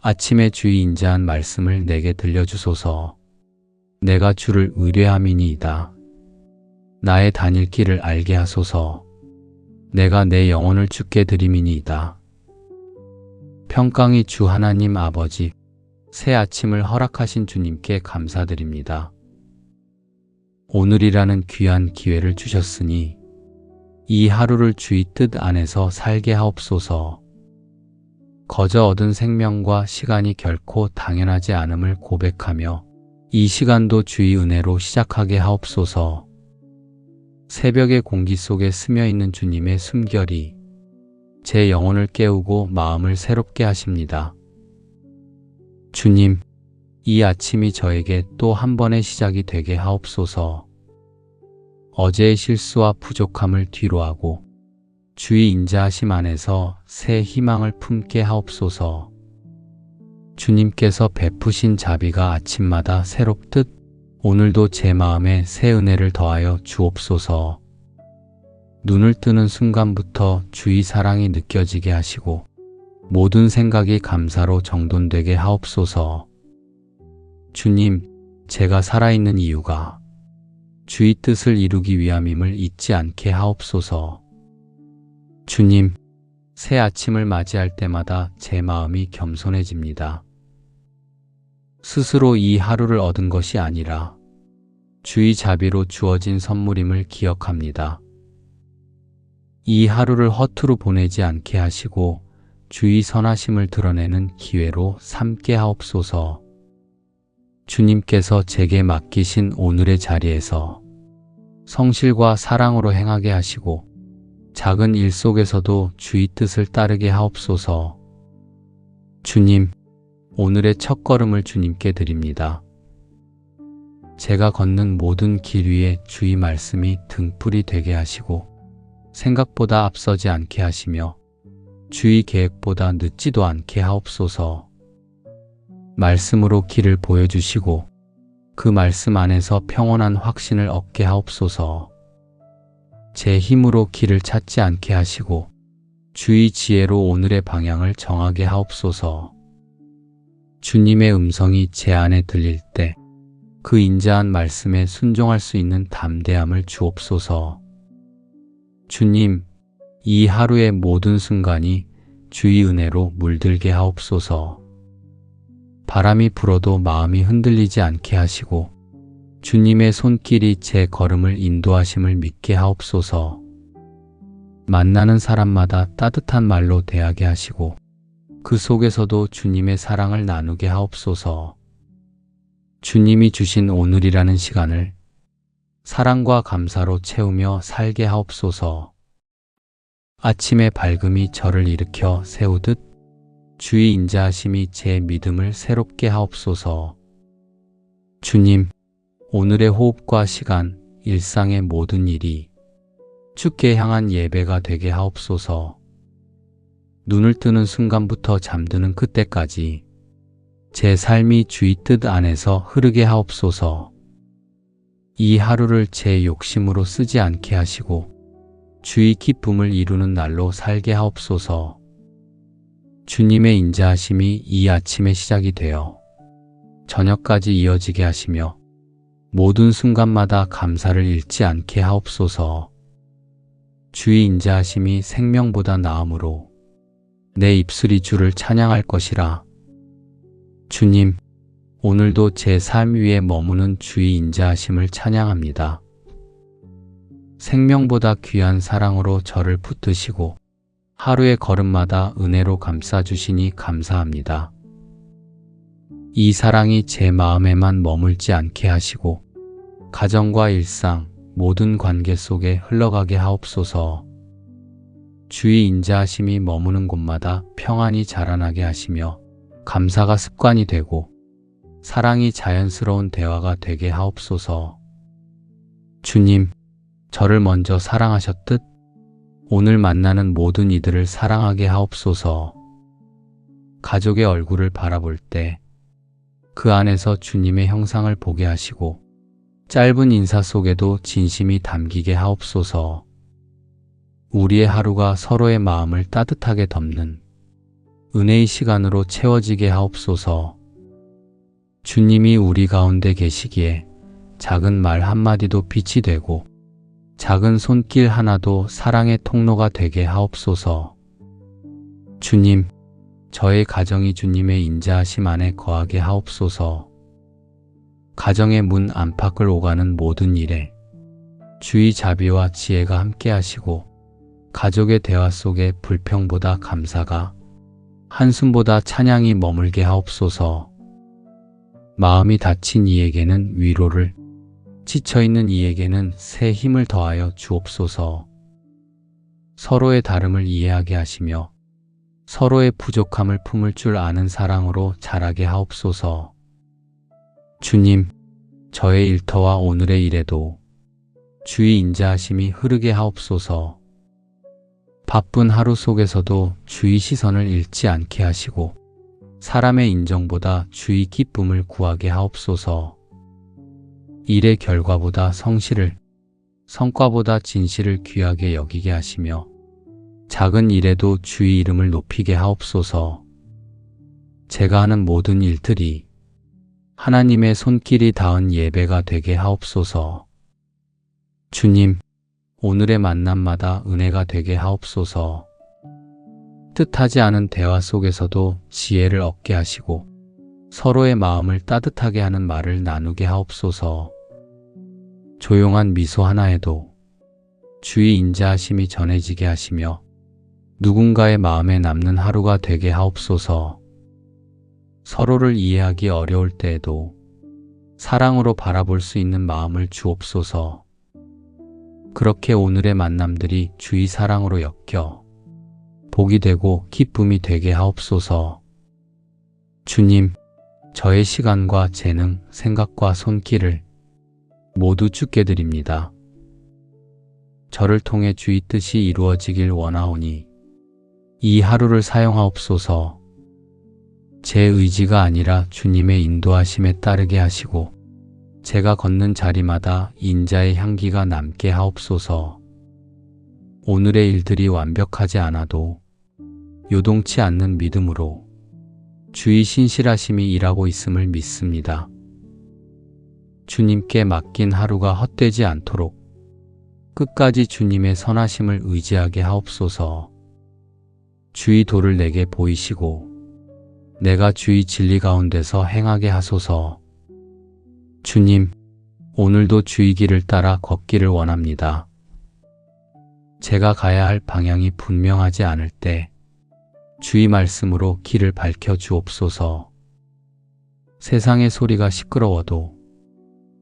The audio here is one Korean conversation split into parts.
아침에 주의 인자한 말씀을 내게 들려주소서. 내가 주를 의뢰함이니이다. 나의 다닐 길을 알게 하소서. 내가 내 영혼을 주께 드림이니이다. 평강이 주 하나님 아버지, 새 아침을 허락하신 주님께 감사드립니다. 오늘이라는 귀한 기회를 주셨으니 이 하루를 주의 뜻 안에서 살게 하옵소서. 거저 얻은 생명과 시간이 결코 당연하지 않음을 고백하며 이 시간도 주의 은혜로 시작하게 하옵소서. 새벽의 공기 속에 스며있는 주님의 숨결이 제 영혼을 깨우고 마음을 새롭게 하십니다. 주님, 이 아침이 저에게 또 한 번의 시작이 되게 하옵소서. 어제의 실수와 부족함을 뒤로하고 주의 인자하심 안에서 새 희망을 품게 하옵소서. 주님께서 베푸신 자비가 아침마다 새롭듯 오늘도 제 마음에 새 은혜를 더하여 주옵소서. 눈을 뜨는 순간부터 주의 사랑이 느껴지게 하시고 모든 생각이 감사로 정돈되게 하옵소서. 주님, 제가 살아있는 이유가 주의 뜻을 이루기 위함임을 잊지 않게 하옵소서. 주님, 새 아침을 맞이할 때마다 제 마음이 겸손해집니다. 스스로 이 하루를 얻은 것이 아니라 주의 자비로 주어진 선물임을 기억합니다. 이 하루를 허투루 보내지 않게 하시고 주의 선하심을 드러내는 기회로 삼게 하옵소서. 주님께서 제게 맡기신 오늘의 자리에서 성실과 사랑으로 행하게 하시고 작은 일 속에서도 주의 뜻을 따르게 하옵소서. 주님, 오늘의 첫걸음을 주님께 드립니다. 제가 걷는 모든 길 위에 주의 말씀이 등불이 되게 하시고 생각보다 앞서지 않게 하시며 주의 계획보다 늦지도 않게 하옵소서. 말씀으로 길을 보여주시고 그 말씀 안에서 평온한 확신을 얻게 하옵소서. 제 힘으로 길을 찾지 않게 하시고 주의 지혜로 오늘의 방향을 정하게 하옵소서. 주님의 음성이 제 안에 들릴 때 그 인자한 말씀에 순종할 수 있는 담대함을 주옵소서. 주님, 이 하루의 모든 순간이 주의 은혜로 물들게 하옵소서. 바람이 불어도 마음이 흔들리지 않게 하시고 주님의 손길이 제 걸음을 인도하심을 믿게 하옵소서. 만나는 사람마다 따뜻한 말로 대하게 하시고 그 속에서도 주님의 사랑을 나누게 하옵소서. 주님이 주신 오늘이라는 시간을 사랑과 감사로 채우며 살게 하옵소서. 아침의 밝음이 저를 일으켜 세우듯 주의 인자하심이 제 믿음을 새롭게 하옵소서. 주님, 오늘의 호흡과 시간, 일상의 모든 일이 주께 향한 예배가 되게 하옵소서. 눈을 뜨는 순간부터 잠드는 그때까지 제 삶이 주의 뜻 안에서 흐르게 하옵소서. 이 하루를 제 욕심으로 쓰지 않게 하시고 주의 기쁨을 이루는 날로 살게 하옵소서. 주님의 인자하심이 이 아침의 시작이 되어 저녁까지 이어지게 하시며 모든 순간마다 감사를 잃지 않게 하옵소서. 주의 인자하심이 생명보다 나음으로 내 입술이 주를 찬양할 것이라. 주님, 오늘도 제 삶 위에 머무는 주의 인자하심을 찬양합니다. 생명보다 귀한 사랑으로 저를 붙드시고 하루의 걸음마다 은혜로 감싸주시니 감사합니다. 이 사랑이 제 마음에만 머물지 않게 하시고 가정과 일상, 모든 관계 속에 흘러가게 하옵소서. 주의 인자하심이 머무는 곳마다 평안이 자라나게 하시며 감사가 습관이 되고 사랑이 자연스러운 대화가 되게 하옵소서. 주님, 저를 먼저 사랑하셨듯 오늘 만나는 모든 이들을 사랑하게 하옵소서. 가족의 얼굴을 바라볼 때 그 안에서 주님의 형상을 보게 하시고 짧은 인사 속에도 진심이 담기게 하옵소서. 우리의 하루가 서로의 마음을 따뜻하게 덮는 은혜의 시간으로 채워지게 하옵소서. 주님이 우리 가운데 계시기에 작은 말 한마디도 빛이 되고 작은 손길 하나도 사랑의 통로가 되게 하옵소서. 주님, 저의 가정이 주님의 인자하심 안에 거하게 하옵소서. 가정의 문 안팎을 오가는 모든 일에 주의 자비와 지혜가 함께 하시고 가족의 대화 속에 불평보다 감사가 한숨보다 찬양이 머물게 하옵소서. 마음이 다친 이에게는 위로를, 지쳐있는 이에게는 새 힘을 더하여 주옵소서. 서로의 다름을 이해하게 하시며 서로의 부족함을 품을 줄 아는 사랑으로 자라게 하옵소서. 주님, 저의 일터와 오늘의 일에도 주의 인자하심이 흐르게 하옵소서. 바쁜 하루 속에서도 주의 시선을 잃지 않게 하시고 사람의 인정보다 주의 기쁨을 구하게 하옵소서. 일의 결과보다 성실을, 성과보다 진실을 귀하게 여기게 하시며 작은 일에도 주의 이름을 높이게 하옵소서. 제가 하는 모든 일들이 하나님의 손길이 닿은 예배가 되게 하옵소서. 주님, 오늘의 만남마다 은혜가 되게 하옵소서. 뜻하지 않은 대화 속에서도 지혜를 얻게 하시고 서로의 마음을 따뜻하게 하는 말을 나누게 하옵소서. 조용한 미소 하나에도 주의 인자하심이 전해지게 하시며 누군가의 마음에 남는 하루가 되게 하옵소서. 서로를 이해하기 어려울 때에도 사랑으로 바라볼 수 있는 마음을 주옵소서. 그렇게 오늘의 만남들이 주의 사랑으로 엮여 복이 되고 기쁨이 되게 하옵소서. 주님, 저의 시간과 재능, 생각과 손길을 모두 주께 드립니다. 저를 통해 주의 뜻이 이루어지길 원하오니 이 하루를 사용하옵소서. 제 의지가 아니라 주님의 인도하심에 따르게 하시고 제가 걷는 자리마다 인자의 향기가 남게 하옵소서. 오늘의 일들이 완벽하지 않아도 요동치 않는 믿음으로 주의 신실하심이 일하고 있음을 믿습니다. 주님께 맡긴 하루가 헛되지 않도록 끝까지 주님의 선하심을 의지하게 하옵소서. 주의 도를 내게 보이시고 내가 주의 진리 가운데서 행하게 하소서. 주님, 오늘도 주의 길을 따라 걷기를 원합니다. 제가 가야 할 방향이 분명하지 않을 때 주의 말씀으로 길을 밝혀 주옵소서. 세상의 소리가 시끄러워도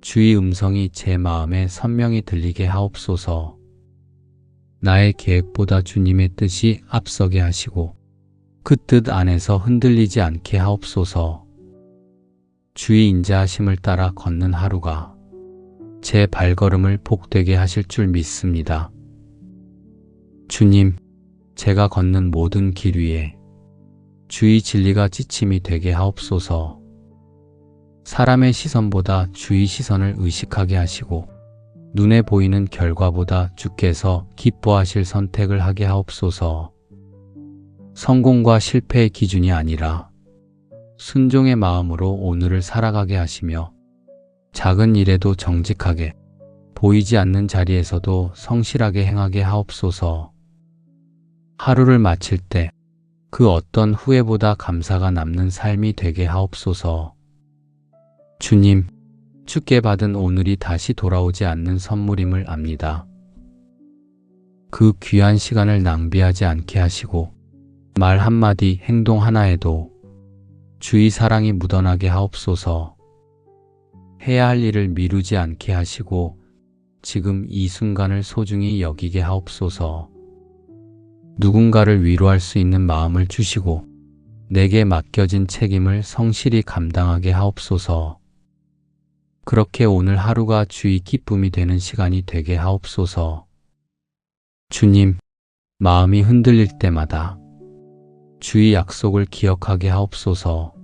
주의 음성이 제 마음에 선명히 들리게 하옵소서. 나의 계획보다 주님의 뜻이 앞서게 하시고 그 뜻 안에서 흔들리지 않게 하옵소서. 주의 인자하심을 따라 걷는 하루가 제 발걸음을 복되게 하실 줄 믿습니다. 주님, 제가 걷는 모든 길 위에 주의 진리가 지침이 되게 하옵소서. 사람의 시선보다 주의 시선을 의식하게 하시고 눈에 보이는 결과보다 주께서 기뻐하실 선택을 하게 하옵소서. 성공과 실패의 기준이 아니라 순종의 마음으로 오늘을 살아가게 하시며 작은 일에도 정직하게, 보이지 않는 자리에서도 성실하게 행하게 하옵소서. 하루를 마칠 때 그 어떤 후회보다 감사가 남는 삶이 되게 하옵소서. 주님, 주께 받은 오늘이 다시 돌아오지 않는 선물임을 압니다. 그 귀한 시간을 낭비하지 않게 하시고 말 한마디, 행동 하나에도 주의 사랑이 묻어나게 하옵소서. 해야 할 일을 미루지 않게 하시고 지금 이 순간을 소중히 여기게 하옵소서. 누군가를 위로할 수 있는 마음을 주시고 내게 맡겨진 책임을 성실히 감당하게 하옵소서. 그렇게 오늘 하루가 주의 기쁨이 되는 시간이 되게 하옵소서. 주님, 마음이 흔들릴 때마다 주의 약속을 기억하게 하옵소서.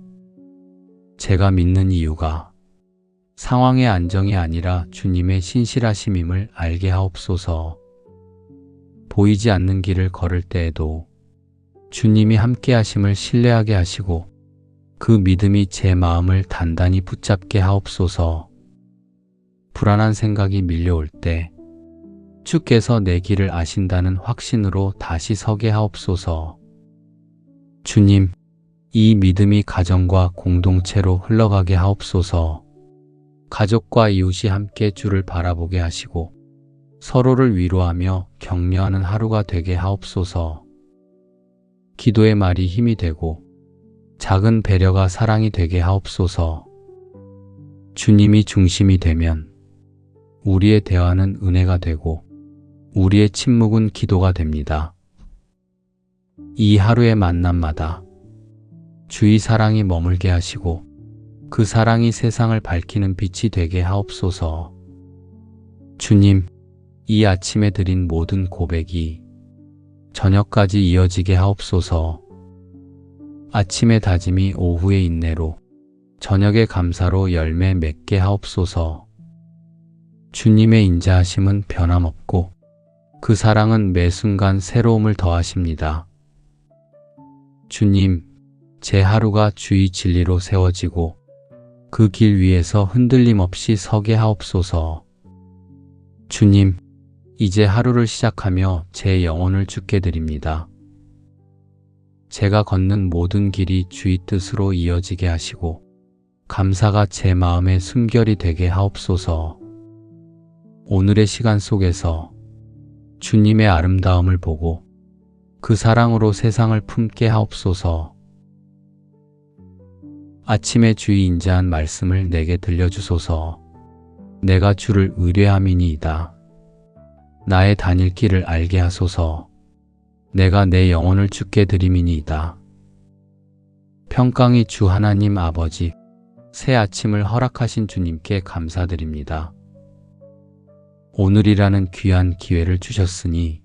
제가 믿는 이유가 상황의 안정이 아니라 주님의 신실하심임을 알게 하옵소서. 보이지 않는 길을 걸을 때에도 주님이 함께 하심을 신뢰하게 하시고 그 믿음이 제 마음을 단단히 붙잡게 하옵소서. 불안한 생각이 밀려올 때 주께서 내 길을 아신다는 확신으로 다시 서게 하옵소서. 주님, 이 믿음이 가정과 공동체로 흘러가게 하옵소서. 가족과 이웃이 함께 주를 바라보게 하시고 서로를 위로하며 격려하는 하루가 되게 하옵소서. 기도의 말이 힘이 되고 작은 배려가 사랑이 되게 하옵소서. 주님이 중심이 되면 우리의 대화는 은혜가 되고 우리의 침묵은 기도가 됩니다. 이 하루의 만남마다 주의 사랑이 머물게 하시고 그 사랑이 세상을 밝히는 빛이 되게 하옵소서. 주님, 이 아침에 드린 모든 고백이 저녁까지 이어지게 하옵소서. 아침의 다짐이 오후의 인내로, 저녁의 감사로 열매 맺게 하옵소서. 주님의 인자하심은 변함없고 그 사랑은 매 순간 새로움을 더하십니다. 주님, 제 하루가 주의 진리로 세워지고 그 길 위에서 흔들림 없이 서게 하옵소서. 주님, 이제 하루를 시작하며 제 영혼을 주께 드립니다. 제가 걷는 모든 길이 주의 뜻으로 이어지게 하시고 감사가 제 마음의 숨결이 되게 하옵소서. 오늘의 시간 속에서 주님의 아름다움을 보고 그 사랑으로 세상을 품게 하옵소서. 아침에 주의 인자한 말씀을 내게 들려주소서. 내가 주를 의뢰함이니이다. 나의 다닐 길을 알게 하소서. 내가 내 영혼을 주께 드림이니이다. 평강이 주 하나님 아버지, 새 아침을 허락하신 주님께 감사드립니다. 오늘이라는 귀한 기회를 주셨으니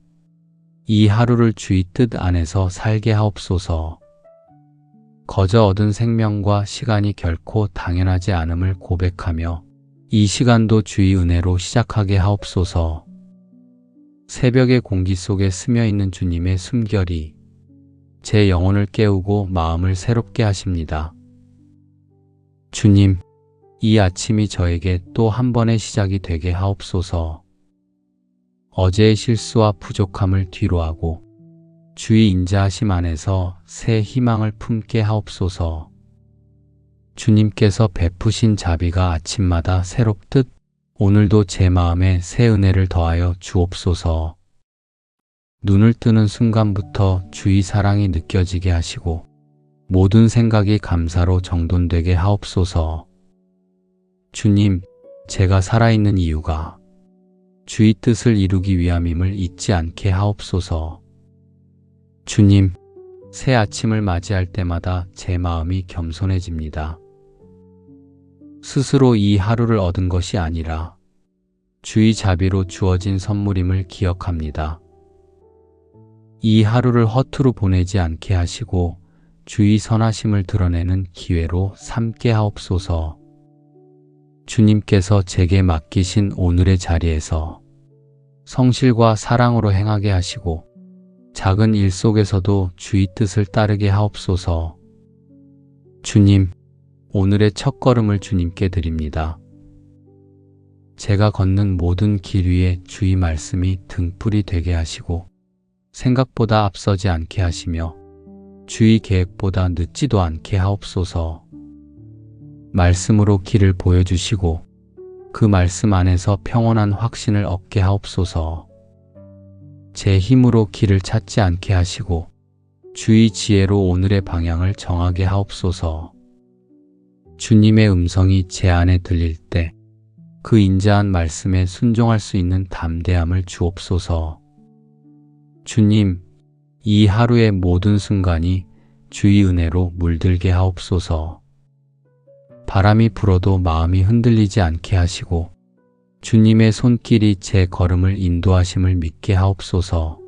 이 하루를 주의 뜻 안에서 살게 하옵소서. 거저 얻은 생명과 시간이 결코 당연하지 않음을 고백하며 이 시간도 주의 은혜로 시작하게 하옵소서. 새벽의 공기 속에 스며있는 주님의 숨결이 제 영혼을 깨우고 마음을 새롭게 하십니다. 주님, 이 아침이 저에게 또 한 번의 시작이 되게 하옵소서. 어제의 실수와 부족함을 뒤로하고 주의 인자하심 안에서 새 희망을 품게 하옵소서. 주님께서 베푸신 자비가 아침마다 새롭듯 오늘도 제 마음에 새 은혜를 더하여 주옵소서. 눈을 뜨는 순간부터 주의 사랑이 느껴지게 하시고 모든 생각이 감사로 정돈되게 하옵소서. 주님, 제가 살아있는 이유가 주의 뜻을 이루기 위함임을 잊지 않게 하옵소서. 주님, 새 아침을 맞이할 때마다 제 마음이 겸손해집니다. 스스로 이 하루를 얻은 것이 아니라 주의 자비로 주어진 선물임을 기억합니다. 이 하루를 허투루 보내지 않게 하시고 주의 선하심을 드러내는 기회로 삼게 하옵소서. 주님께서 제게 맡기신 오늘의 자리에서 성실과 사랑으로 행하게 하시고 작은 일 속에서도 주의 뜻을 따르게 하옵소서. 주님, 오늘의 첫걸음을 주님께 드립니다. 제가 걷는 모든 길 위에 주의 말씀이 등불이 되게 하시고 생각보다 앞서지 않게 하시며 주의 계획보다 늦지도 않게 하옵소서. 말씀으로 길을 보여주시고 그 말씀 안에서 평온한 확신을 얻게 하옵소서. 제 힘으로 길을 찾지 않게 하시고 주의 지혜로 오늘의 방향을 정하게 하옵소서. 주님의 음성이 제 안에 들릴 때 그 인자한 말씀에 순종할 수 있는 담대함을 주옵소서. 주님, 이 하루의 모든 순간이 주의 은혜로 물들게 하옵소서. 바람이 불어도 마음이 흔들리지 않게 하시고 주님의 손길이 제 걸음을 인도하심을 믿게 하옵소서.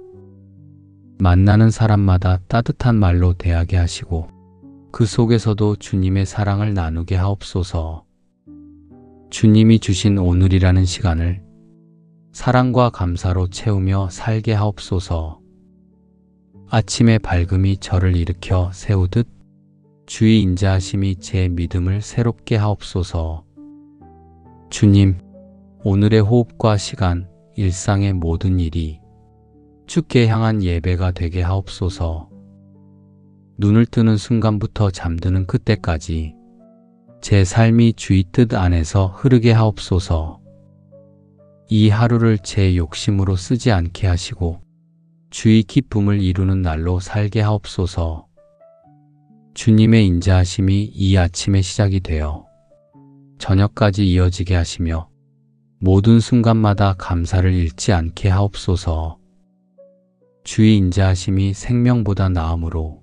만나는 사람마다 따뜻한 말로 대하게 하시고 그 속에서도 주님의 사랑을 나누게 하옵소서. 주님이 주신 오늘이라는 시간을 사랑과 감사로 채우며 살게 하옵소서. 아침의 밝음이 저를 일으켜 세우듯 주의 인자하심이 제 믿음을 새롭게 하옵소서. 주님, 오늘의 호흡과 시간, 일상의 모든 일이 주께 향한 예배가 되게 하옵소서. 눈을 뜨는 순간부터 잠드는 그때까지 제 삶이 주의 뜻 안에서 흐르게 하옵소서. 이 하루를 제 욕심으로 쓰지 않게 하시고 주의 기쁨을 이루는 날로 살게 하옵소서. 주님의 인자하심이 이 아침의 시작이 되어 저녁까지 이어지게 하시며 모든 순간마다 감사를 잃지 않게 하옵소서. 주의 인자하심이 생명보다 나음으로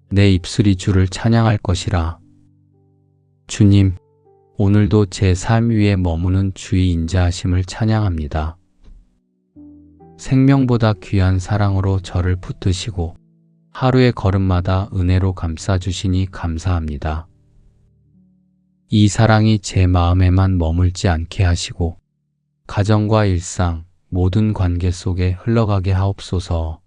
내 입술이 주를 찬양할 것이라. 주님, 오늘도 제 삶 위에 머무는 주의 인자하심을 찬양합니다. 생명보다 귀한 사랑으로 저를 붙드시고 하루의 걸음마다 은혜로 감싸주시니 감사합니다. 이 사랑이 제 마음에만 머물지 않게 하시고 가정과 일상, 모든 관계 속에 흘러가게 하옵소서.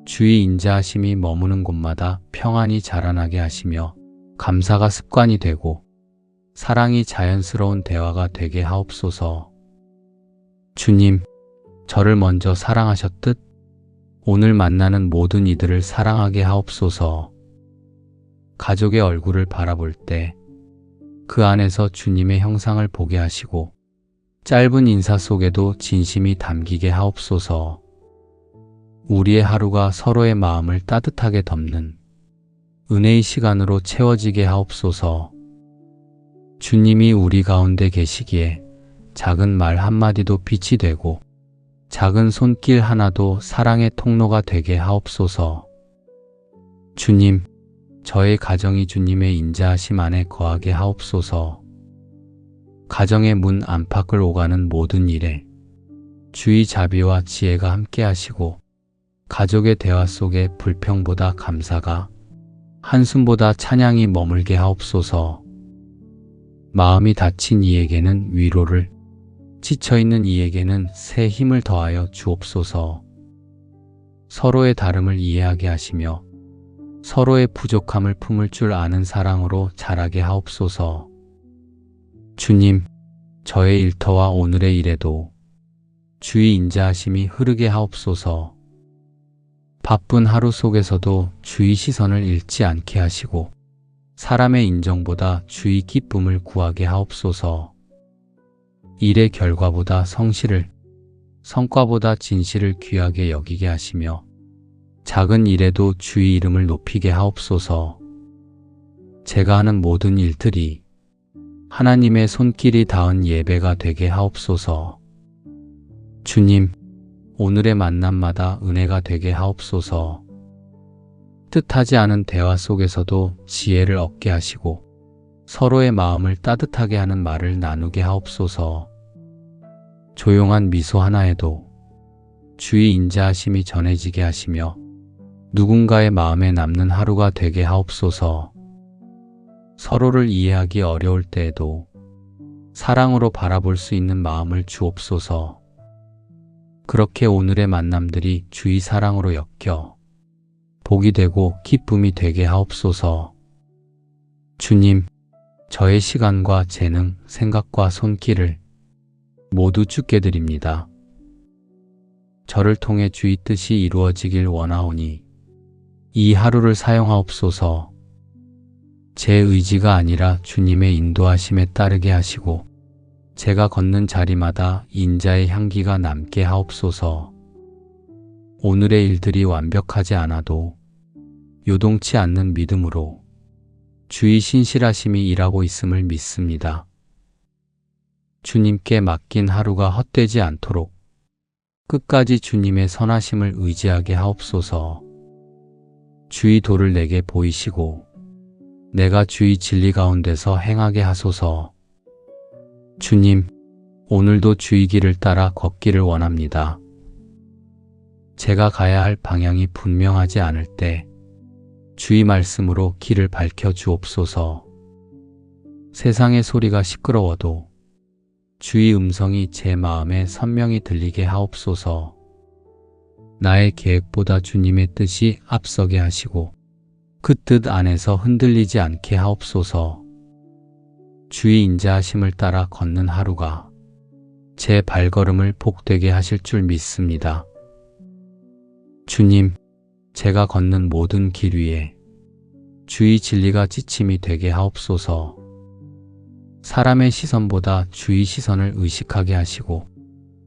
주의 인자하심이 머무는 곳마다 평안이 자라나게 하시며 감사가 습관이 되고 사랑이 자연스러운 대화가 되게 하옵소서. 주님, 저를 먼저 사랑하셨듯 오늘 만나는 모든 이들을 사랑하게 하옵소서. 가족의 얼굴을 바라볼 때 그 안에서 주님의 형상을 보게 하시고 짧은 인사 속에도 진심이 담기게 하옵소서. 우리의 하루가 서로의 마음을 따뜻하게 덮는 은혜의 시간으로 채워지게 하옵소서. 주님이 우리 가운데 계시기에 작은 말 한마디도 빛이 되고 작은 손길 하나도 사랑의 통로가 되게 하옵소서. 주님, 저의 가정이 주님의 인자하심 안에 거하게 하옵소서. 가정의 문 안팎을 오가는 모든 일에 주의 자비와 지혜가 함께 하시고 가족의 대화 속에 불평보다 감사가, 한숨보다 찬양이 머물게 하옵소서. 마음이 다친 이에게는 위로를, 지쳐있는 이에게는 새 힘을 더하여 주옵소서. 서로의 다름을 이해하게 하시며 서로의 부족함을 품을 줄 아는 사랑으로 자라게 하옵소서. 주님, 저의 일터와 오늘의 일에도 주의 인자하심이 흐르게 하옵소서. 바쁜 하루 속에서도 주의 시선을 잃지 않게 하시고 사람의 인정보다 주의 기쁨을 구하게 하옵소서. 일의 결과보다 성실을, 성과보다 진실을 귀하게 여기게 하시며 작은 일에도 주의 이름을 높이게 하옵소서. 제가 하는 모든 일들이 하나님의 손길이 닿은 예배가 되게 하옵소서. 주님, 오늘의 만남마다 은혜가 되게 하옵소서. 뜻하지 않은 대화 속에서도 지혜를 얻게 하시고 서로의 마음을 따뜻하게 하는 말을 나누게 하옵소서. 조용한 미소 하나에도 주의 인자하심이 전해지게 하시며 누군가의 마음에 남는 하루가 되게 하옵소서. 서로를 이해하기 어려울 때에도 사랑으로 바라볼 수 있는 마음을 주옵소서. 그렇게 오늘의 만남들이 주의 사랑으로 엮여 복이 되고 기쁨이 되게 하옵소서. 주님, 저의 시간과 재능, 생각과 손길을 모두 주께 드립니다. 저를 통해 주의 뜻이 이루어지길 원하오니 이 하루를 사용하옵소서. 제 의지가 아니라 주님의 인도하심에 따르게 하시고 제가 걷는 자리마다 인자의 향기가 남게 하옵소서. 오늘의 일들이 완벽하지 않아도 요동치 않는 믿음으로 주의 신실하심이 일하고 있음을 믿습니다. 주님께 맡긴 하루가 헛되지 않도록 끝까지 주님의 선하심을 의지하게 하옵소서. 주의 도를 내게 보이시고 내가 주의 진리 가운데서 행하게 하소서. 주님, 오늘도 주의 길을 따라 걷기를 원합니다. 제가 가야 할 방향이 분명하지 않을 때 주의 말씀으로 길을 밝혀 주옵소서. 세상의 소리가 시끄러워도 주의 음성이 제 마음에 선명히 들리게 하옵소서. 나의 계획보다 주님의 뜻이 앞서게 하시고 그 뜻 안에서 흔들리지 않게 하옵소서. 주의 인자하심을 따라 걷는 하루가 제 발걸음을 복되게 하실 줄 믿습니다. 주님, 제가 걷는 모든 길 위에 주의 진리가 지침이 되게 하옵소서. 사람의 시선보다 주의 시선을 의식하게 하시고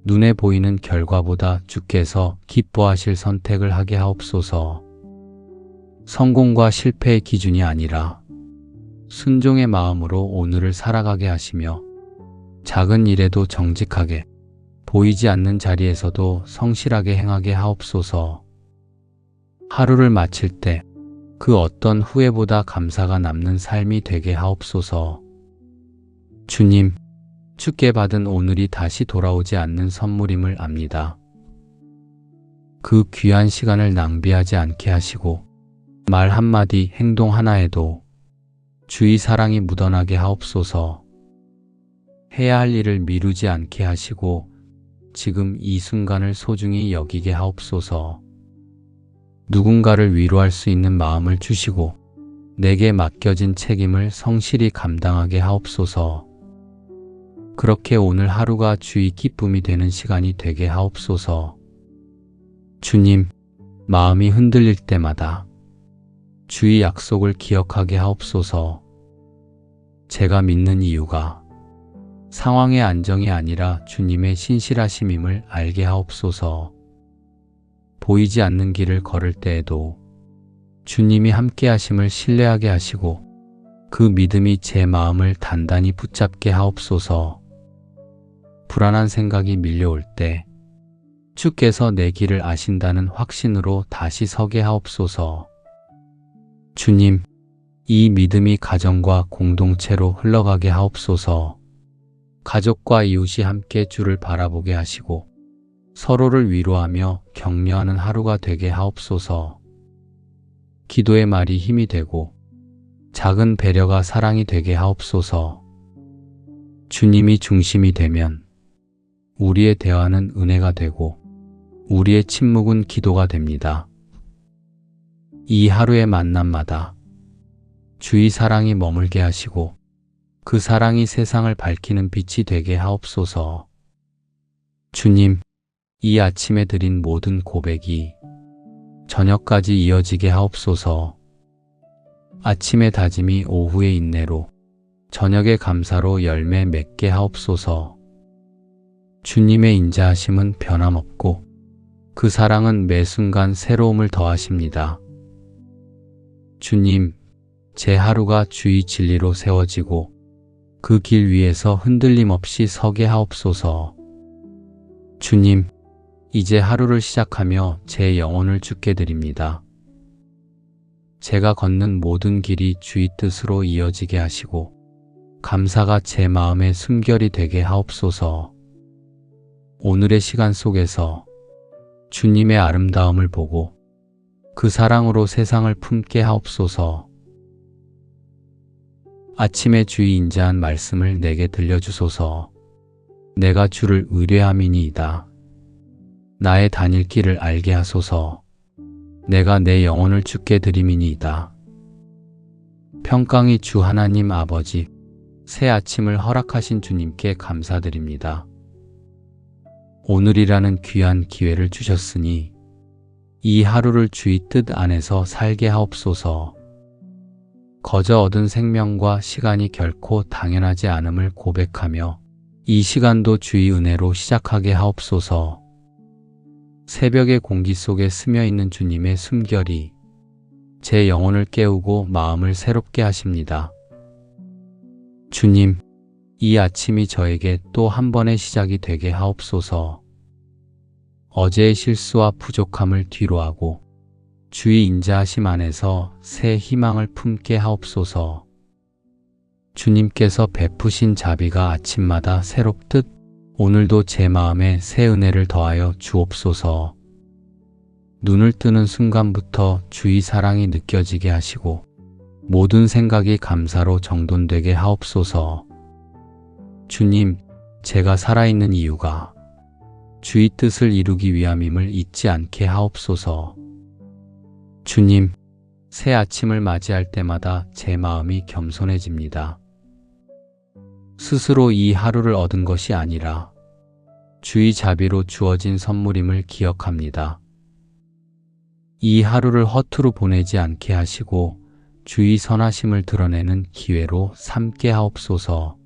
눈에 보이는 결과보다 주께서 기뻐하실 선택을 하게 하옵소서. 성공과 실패의 기준이 아니라 순종의 마음으로 오늘을 살아가게 하시며 작은 일에도 정직하게, 보이지 않는 자리에서도 성실하게 행하게 하옵소서. 하루를 마칠 때 그 어떤 후회보다 감사가 남는 삶이 되게 하옵소서. 주님, 주께 받은 오늘이 다시 돌아오지 않는 선물임을 압니다. 그 귀한 시간을 낭비하지 않게 하시고 말 한마디, 행동 하나에도 주의 사랑이 묻어나게 하옵소서. 해야 할 일을 미루지 않게 하시고 지금 이 순간을 소중히 여기게 하옵소서. 누군가를 위로할 수 있는 마음을 주시고 내게 맡겨진 책임을 성실히 감당하게 하옵소서. 그렇게 오늘 하루가 주의 기쁨이 되는 시간이 되게 하옵소서. 주님, 마음이 흔들릴 때마다 주의 약속을 기억하게 하옵소서. 제가 믿는 이유가 상황의 안정이 아니라 주님의 신실하심임을 알게 하옵소서. 보이지 않는 길을 걸을 때에도 주님이 함께 하심을 신뢰하게 하시고 그 믿음이 제 마음을 단단히 붙잡게 하옵소서. 불안한 생각이 밀려올 때 주께서 내 길을 아신다는 확신으로 다시 서게 하옵소서. 주님, 이 믿음이 가정과 공동체로 흘러가게 하옵소서. 가족과 이웃이 함께 주를 바라보게 하시고 서로를 위로하며 격려하는 하루가 되게 하옵소서. 기도의 말이 힘이 되고 작은 배려가 사랑이 되게 하옵소서. 주님이 중심이 되면 우리의 대화는 은혜가 되고 우리의 침묵은 기도가 됩니다. 이 하루의 만남마다 주의 사랑이 머물게 하시고 그 사랑이 세상을 밝히는 빛이 되게 하옵소서. 주님, 이 아침에 드린 모든 고백이 저녁까지 이어지게 하옵소서. 아침의 다짐이 오후의 인내로, 저녁의 감사로 열매 맺게 하옵소서. 주님의 인자하심은 변함없고 그 사랑은 매 순간 새로움을 더하십니다. 주님, 제 하루가 주의 진리로 세워지고 그 길 위에서 흔들림 없이 서게 하옵소서. 주님, 이제 하루를 시작하며 제 영혼을 주께 드립니다. 제가 걷는 모든 길이 주의 뜻으로 이어지게 하시고 감사가 제 마음의 숨결이 되게 하옵소서. 오늘의 시간 속에서 주님의 아름다움을 보고 그 사랑으로 세상을 품게 하옵소서. 아침에 주의 인자한 말씀을 내게 들려주소서. 내가 주를 의뢰함이니이다. 나의 다닐 길을 알게 하소서. 내가 내 영혼을 주께 드림이니이다. 평강이 주 하나님 아버지, 새 아침을 허락하신 주님께 감사드립니다. 오늘이라는 귀한 기회를 주셨으니 이 하루를 주의 뜻 안에서 살게 하옵소서. 거저 얻은 생명과 시간이 결코 당연하지 않음을 고백하며 이 시간도 주의 은혜로 시작하게 하옵소서. 새벽의 공기 속에 스며있는 주님의 숨결이 제 영혼을 깨우고 마음을 새롭게 하십니다. 주님, 이 아침이 저에게 또 한 번의 시작이 되게 하옵소서. 어제의 실수와 부족함을 뒤로하고 주의 인자하심 안에서 새 희망을 품게 하옵소서. 주님께서 베푸신 자비가 아침마다 새롭듯 오늘도 제 마음에 새 은혜를 더하여 주옵소서. 눈을 뜨는 순간부터 주의 사랑이 느껴지게 하시고 모든 생각이 감사로 정돈되게 하옵소서. 주님, 제가 살아있는 이유가 주의 뜻을 이루기 위함임을 잊지 않게 하옵소서. 주님, 새 아침을 맞이할 때마다 제 마음이 겸손해집니다. 스스로 이 하루를 얻은 것이 아니라 주의 자비로 주어진 선물임을 기억합니다. 이 하루를 허투루 보내지 않게 하시고 주의 선하심을 드러내는 기회로 삼게 하옵소서.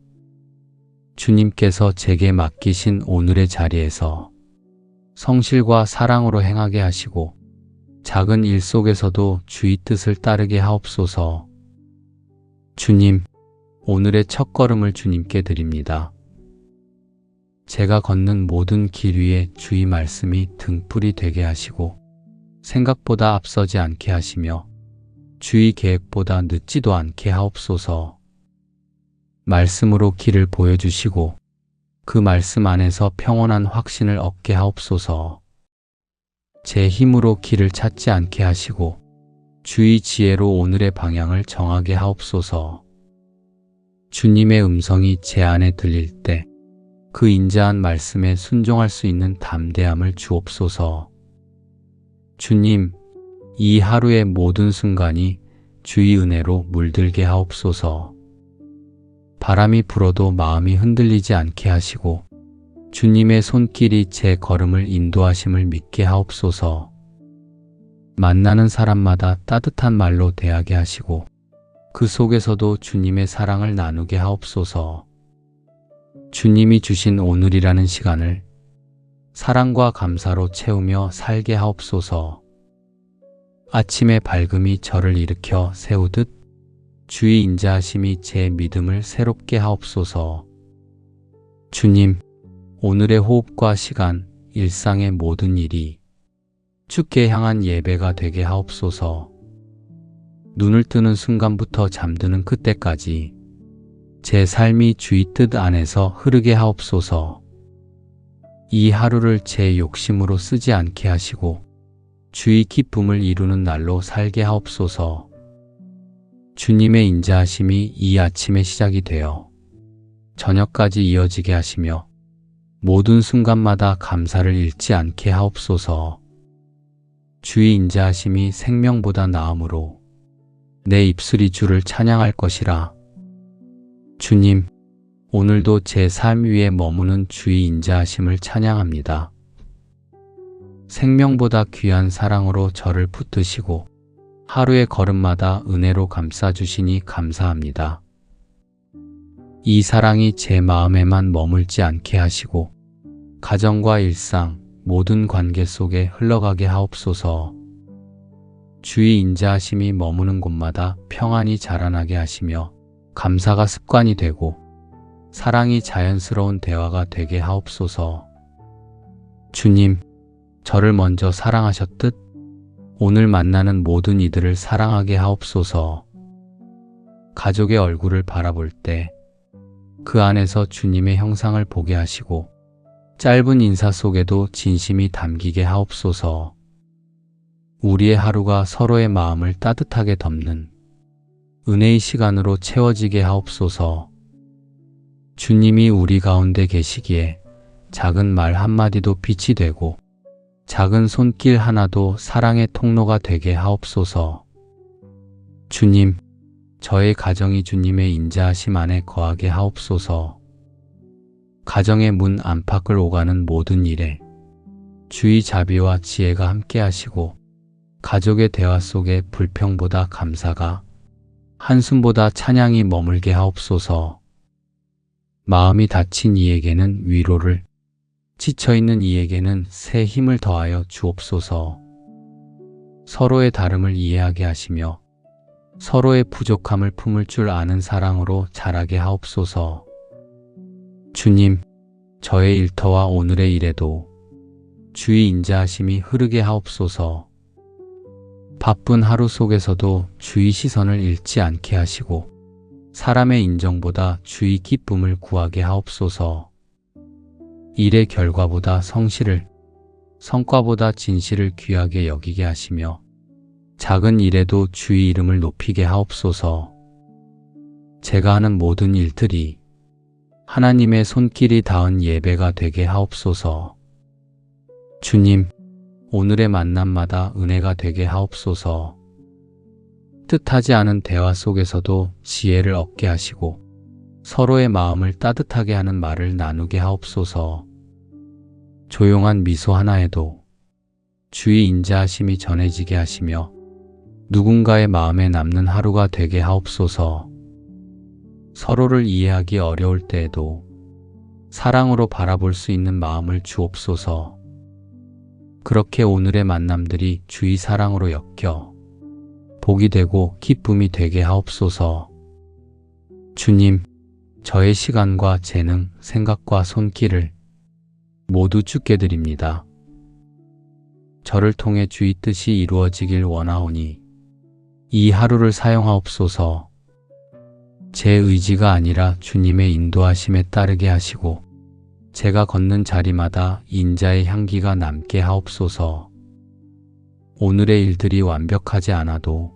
주님께서 제게 맡기신 오늘의 자리에서 성실과 사랑으로 행하게 하시고 작은 일 속에서도 주의 뜻을 따르게 하옵소서. 주님, 오늘의 첫걸음을 주님께 드립니다. 제가 걷는 모든 길 위에 주의 말씀이 등불이 되게 하시고 생각보다 앞서지 않게 하시며 주의 계획보다 늦지도 않게 하옵소서. 말씀으로 길을 보여주시고 그 말씀 안에서 평온한 확신을 얻게 하옵소서. 제 힘으로 길을 찾지 않게 하시고 주의 지혜로 오늘의 방향을 정하게 하옵소서. 주님의 음성이 제 안에 들릴 때 그 인자한 말씀에 순종할 수 있는 담대함을 주옵소서. 주님, 이 하루의 모든 순간이 주의 은혜로 물들게 하옵소서. 바람이 불어도 마음이 흔들리지 않게 하시고 주님의 손길이 제 걸음을 인도하심을 믿게 하옵소서. 만나는 사람마다 따뜻한 말로 대하게 하시고 그 속에서도 주님의 사랑을 나누게 하옵소서. 주님이 주신 오늘이라는 시간을 사랑과 감사로 채우며 살게 하옵소서. 아침의 밝음이 저를 일으켜 세우듯 주의 인자하심이 제 믿음을 새롭게 하옵소서. 주님, 오늘의 호흡과 시간, 일상의 모든 일이 주께 향한 예배가 되게 하옵소서. 눈을 뜨는 순간부터 잠드는 그때까지 제 삶이 주의 뜻 안에서 흐르게 하옵소서. 이 하루를 제 욕심으로 쓰지 않게 하시고 주의 기쁨을 이루는 날로 살게 하옵소서. 주님의 인자하심이 이 아침의 시작이 되어 저녁까지 이어지게 하시며 모든 순간마다 감사를 잃지 않게 하옵소서. 주의 인자하심이 생명보다 나음으로 내 입술이 주를 찬양할 것이라. 주님, 오늘도 제 삶 위에 머무는 주의 인자하심을 찬양합니다. 생명보다 귀한 사랑으로 저를 붙드시고 하루의 걸음마다 은혜로 감싸주시니 감사합니다. 이 사랑이 제 마음에만 머물지 않게 하시고 가정과 일상, 모든 관계 속에 흘러가게 하옵소서. 주의 인자하심이 머무는 곳마다 평안이 자라나게 하시며 감사가 습관이 되고 사랑이 자연스러운 대화가 되게 하옵소서. 주님, 저를 먼저 사랑하셨듯 오늘 만나는 모든 이들을 사랑하게 하옵소서. 가족의 얼굴을 바라볼 때 그 안에서 주님의 형상을 보게 하시고 짧은 인사 속에도 진심이 담기게 하옵소서. 우리의 하루가 서로의 마음을 따뜻하게 덮는 은혜의 시간으로 채워지게 하옵소서. 주님이 우리 가운데 계시기에 작은 말 한마디도 빛이 되고 작은 손길 하나도 사랑의 통로가 되게 하옵소서. 주님, 저의 가정이 주님의 인자하심 안에 거하게 하옵소서. 가정의 문 안팎을 오가는 모든 일에 주의 자비와 지혜가 함께 하시고 가족의 대화 속에 불평보다 감사가, 한숨보다 찬양이 머물게 하옵소서. 마음이 다친 이에게는 위로를, 지쳐있는 이에게는 새 힘을 더하여 주옵소서. 서로의 다름을 이해하게 하시며 서로의 부족함을 품을 줄 아는 사랑으로 자라게 하옵소서. 주님, 저의 일터와 오늘의 일에도 주의 인자하심이 흐르게 하옵소서. 바쁜 하루 속에서도 주의 시선을 잃지 않게 하시고 사람의 인정보다 주의 기쁨을 구하게 하옵소서. 일의 결과보다 성실을, 성과보다 진실을 귀하게 여기게 하시며 작은 일에도 주의 이름을 높이게 하옵소서. 제가 하는 모든 일들이 하나님의 손길이 닿은 예배가 되게 하옵소서. 주님, 오늘의 만남마다 은혜가 되게 하옵소서. 뜻하지 않은 대화 속에서도 지혜를 얻게 하시고 서로의 마음을 따뜻하게 하는 말을 나누게 하옵소서. 조용한 미소 하나에도 주의 인자하심이 전해지게 하시며 누군가의 마음에 남는 하루가 되게 하옵소서. 서로를 이해하기 어려울 때에도 사랑으로 바라볼 수 있는 마음을 주옵소서. 그렇게 오늘의 만남들이 주의 사랑으로 엮여 복이 되고 기쁨이 되게 하옵소서. 주님, 저의 시간과 재능, 생각과 손길을 모두 주께 드립니다. 저를 통해 주의 뜻이 이루어지길 원하오니 이 하루를 사용하옵소서. 제 의지가 아니라 주님의 인도하심에 따르게 하시고 제가 걷는 자리마다 인자의 향기가 남게 하옵소서. 오늘의 일들이 완벽하지 않아도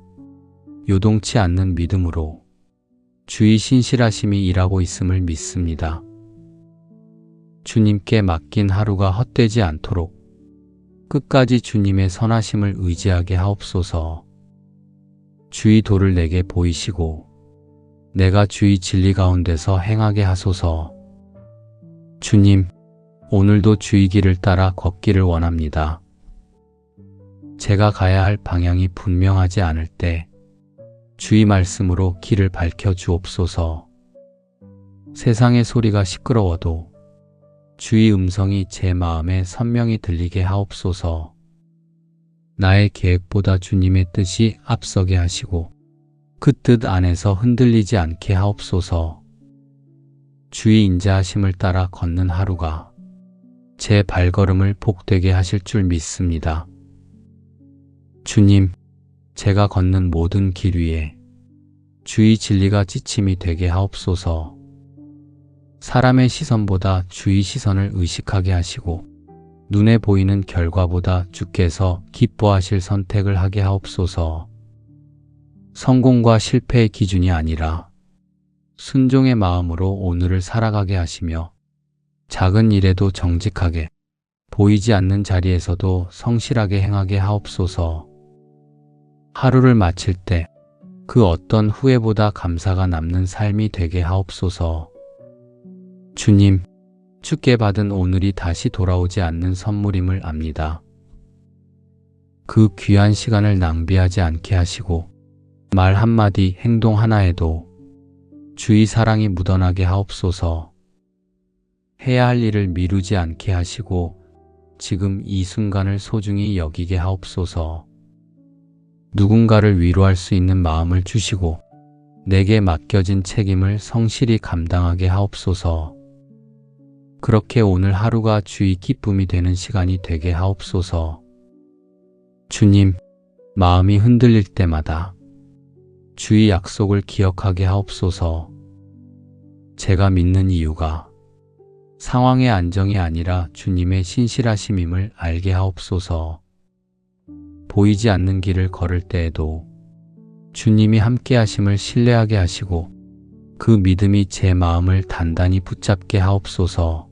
요동치 않는 믿음으로 주의 신실하심이 일하고 있음을 믿습니다. 주님께 맡긴 하루가 헛되지 않도록 끝까지 주님의 선하심을 의지하게 하옵소서. 주의 도를 내게 보이시고 내가 주의 진리 가운데서 행하게 하소서. 주님, 오늘도 주의 길을 따라 걷기를 원합니다. 제가 가야 할 방향이 분명하지 않을 때 주의 말씀으로 길을 밝혀 주옵소서. 세상의 소리가 시끄러워도 주의 음성이 제 마음에 선명히 들리게 하옵소서. 나의 계획보다 주님의 뜻이 앞서게 하시고 그 뜻 안에서 흔들리지 않게 하옵소서. 주의 인자하심을 따라 걷는 하루가 제 발걸음을 복되게 하실 줄 믿습니다. 주님, 제가 걷는 모든 길 위에 주의 진리가 지침이 되게 하옵소서. 사람의 시선보다 주의 시선을 의식하게 하시고 눈에 보이는 결과보다 주께서 기뻐하실 선택을 하게 하옵소서. 성공과 실패의 기준이 아니라 순종의 마음으로 오늘을 살아가게 하시며 작은 일에도 정직하게 보이지 않는 자리에서도 성실하게 행하게 하옵소서. 하루를 마칠 때 그 어떤 후회보다 감사가 남는 삶이 되게 하옵소서. 주님, 주께 받은 오늘이 다시 돌아오지 않는 선물임을 압니다. 그 귀한 시간을 낭비하지 않게 하시고 말 한마디, 행동 하나에도 주의 사랑이 묻어나게 하옵소서. 해야 할 일을 미루지 않게 하시고 지금 이 순간을 소중히 여기게 하옵소서. 누군가를 위로할 수 있는 마음을 주시고 내게 맡겨진 책임을 성실히 감당하게 하옵소서. 그렇게 오늘 하루가 주의 기쁨이 되는 시간이 되게 하옵소서. 주님, 마음이 흔들릴 때마다 주의 약속을 기억하게 하옵소서. 제가 믿는 이유가 상황의 안정이 아니라 주님의 신실하심임을 알게 하옵소서. 보이지 않는 길을 걸을 때에도 주님이 함께 하심을 신뢰하게 하시고 그 믿음이 제 마음을 단단히 붙잡게 하옵소서.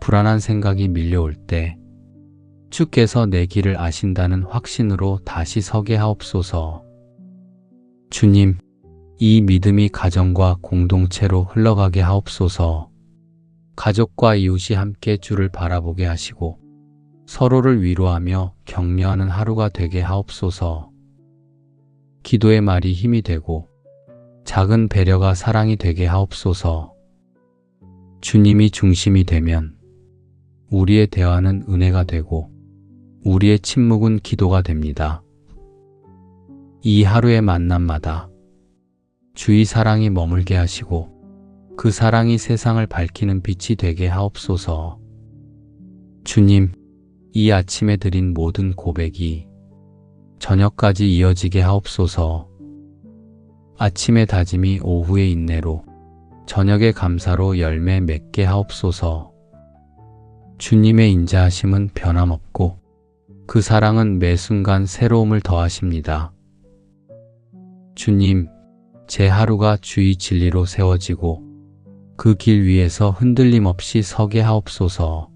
불안한 생각이 밀려올 때 주께서 내 길을 아신다는 확신으로 다시 서게 하옵소서. 주님, 이 믿음이 가정과 공동체로 흘러가게 하옵소서. 가족과 이웃이 함께 주를 바라보게 하시고 서로를 위로하며 격려하는 하루가 되게 하옵소서. 기도의 말이 힘이 되고 작은 배려가 사랑이 되게 하옵소서. 주님이 중심이 되면 우리의 대화는 은혜가 되고 우리의 침묵은 기도가 됩니다. 이 하루의 만남마다 주의 사랑이 머물게 하시고 그 사랑이 세상을 밝히는 빛이 되게 하옵소서. 주님, 이 아침에 드린 모든 고백이 저녁까지 이어지게 하옵소서. 아침의 다짐이 오후의 인내로 저녁의 감사로 열매 맺게 하옵소서. 주님의 인자하심은 변함없고 그 사랑은 매 순간 새로움을 더하십니다. 주님, 제 하루가 주의 진리로 세워지고 그 길 위에서 흔들림 없이 서게 하옵소서.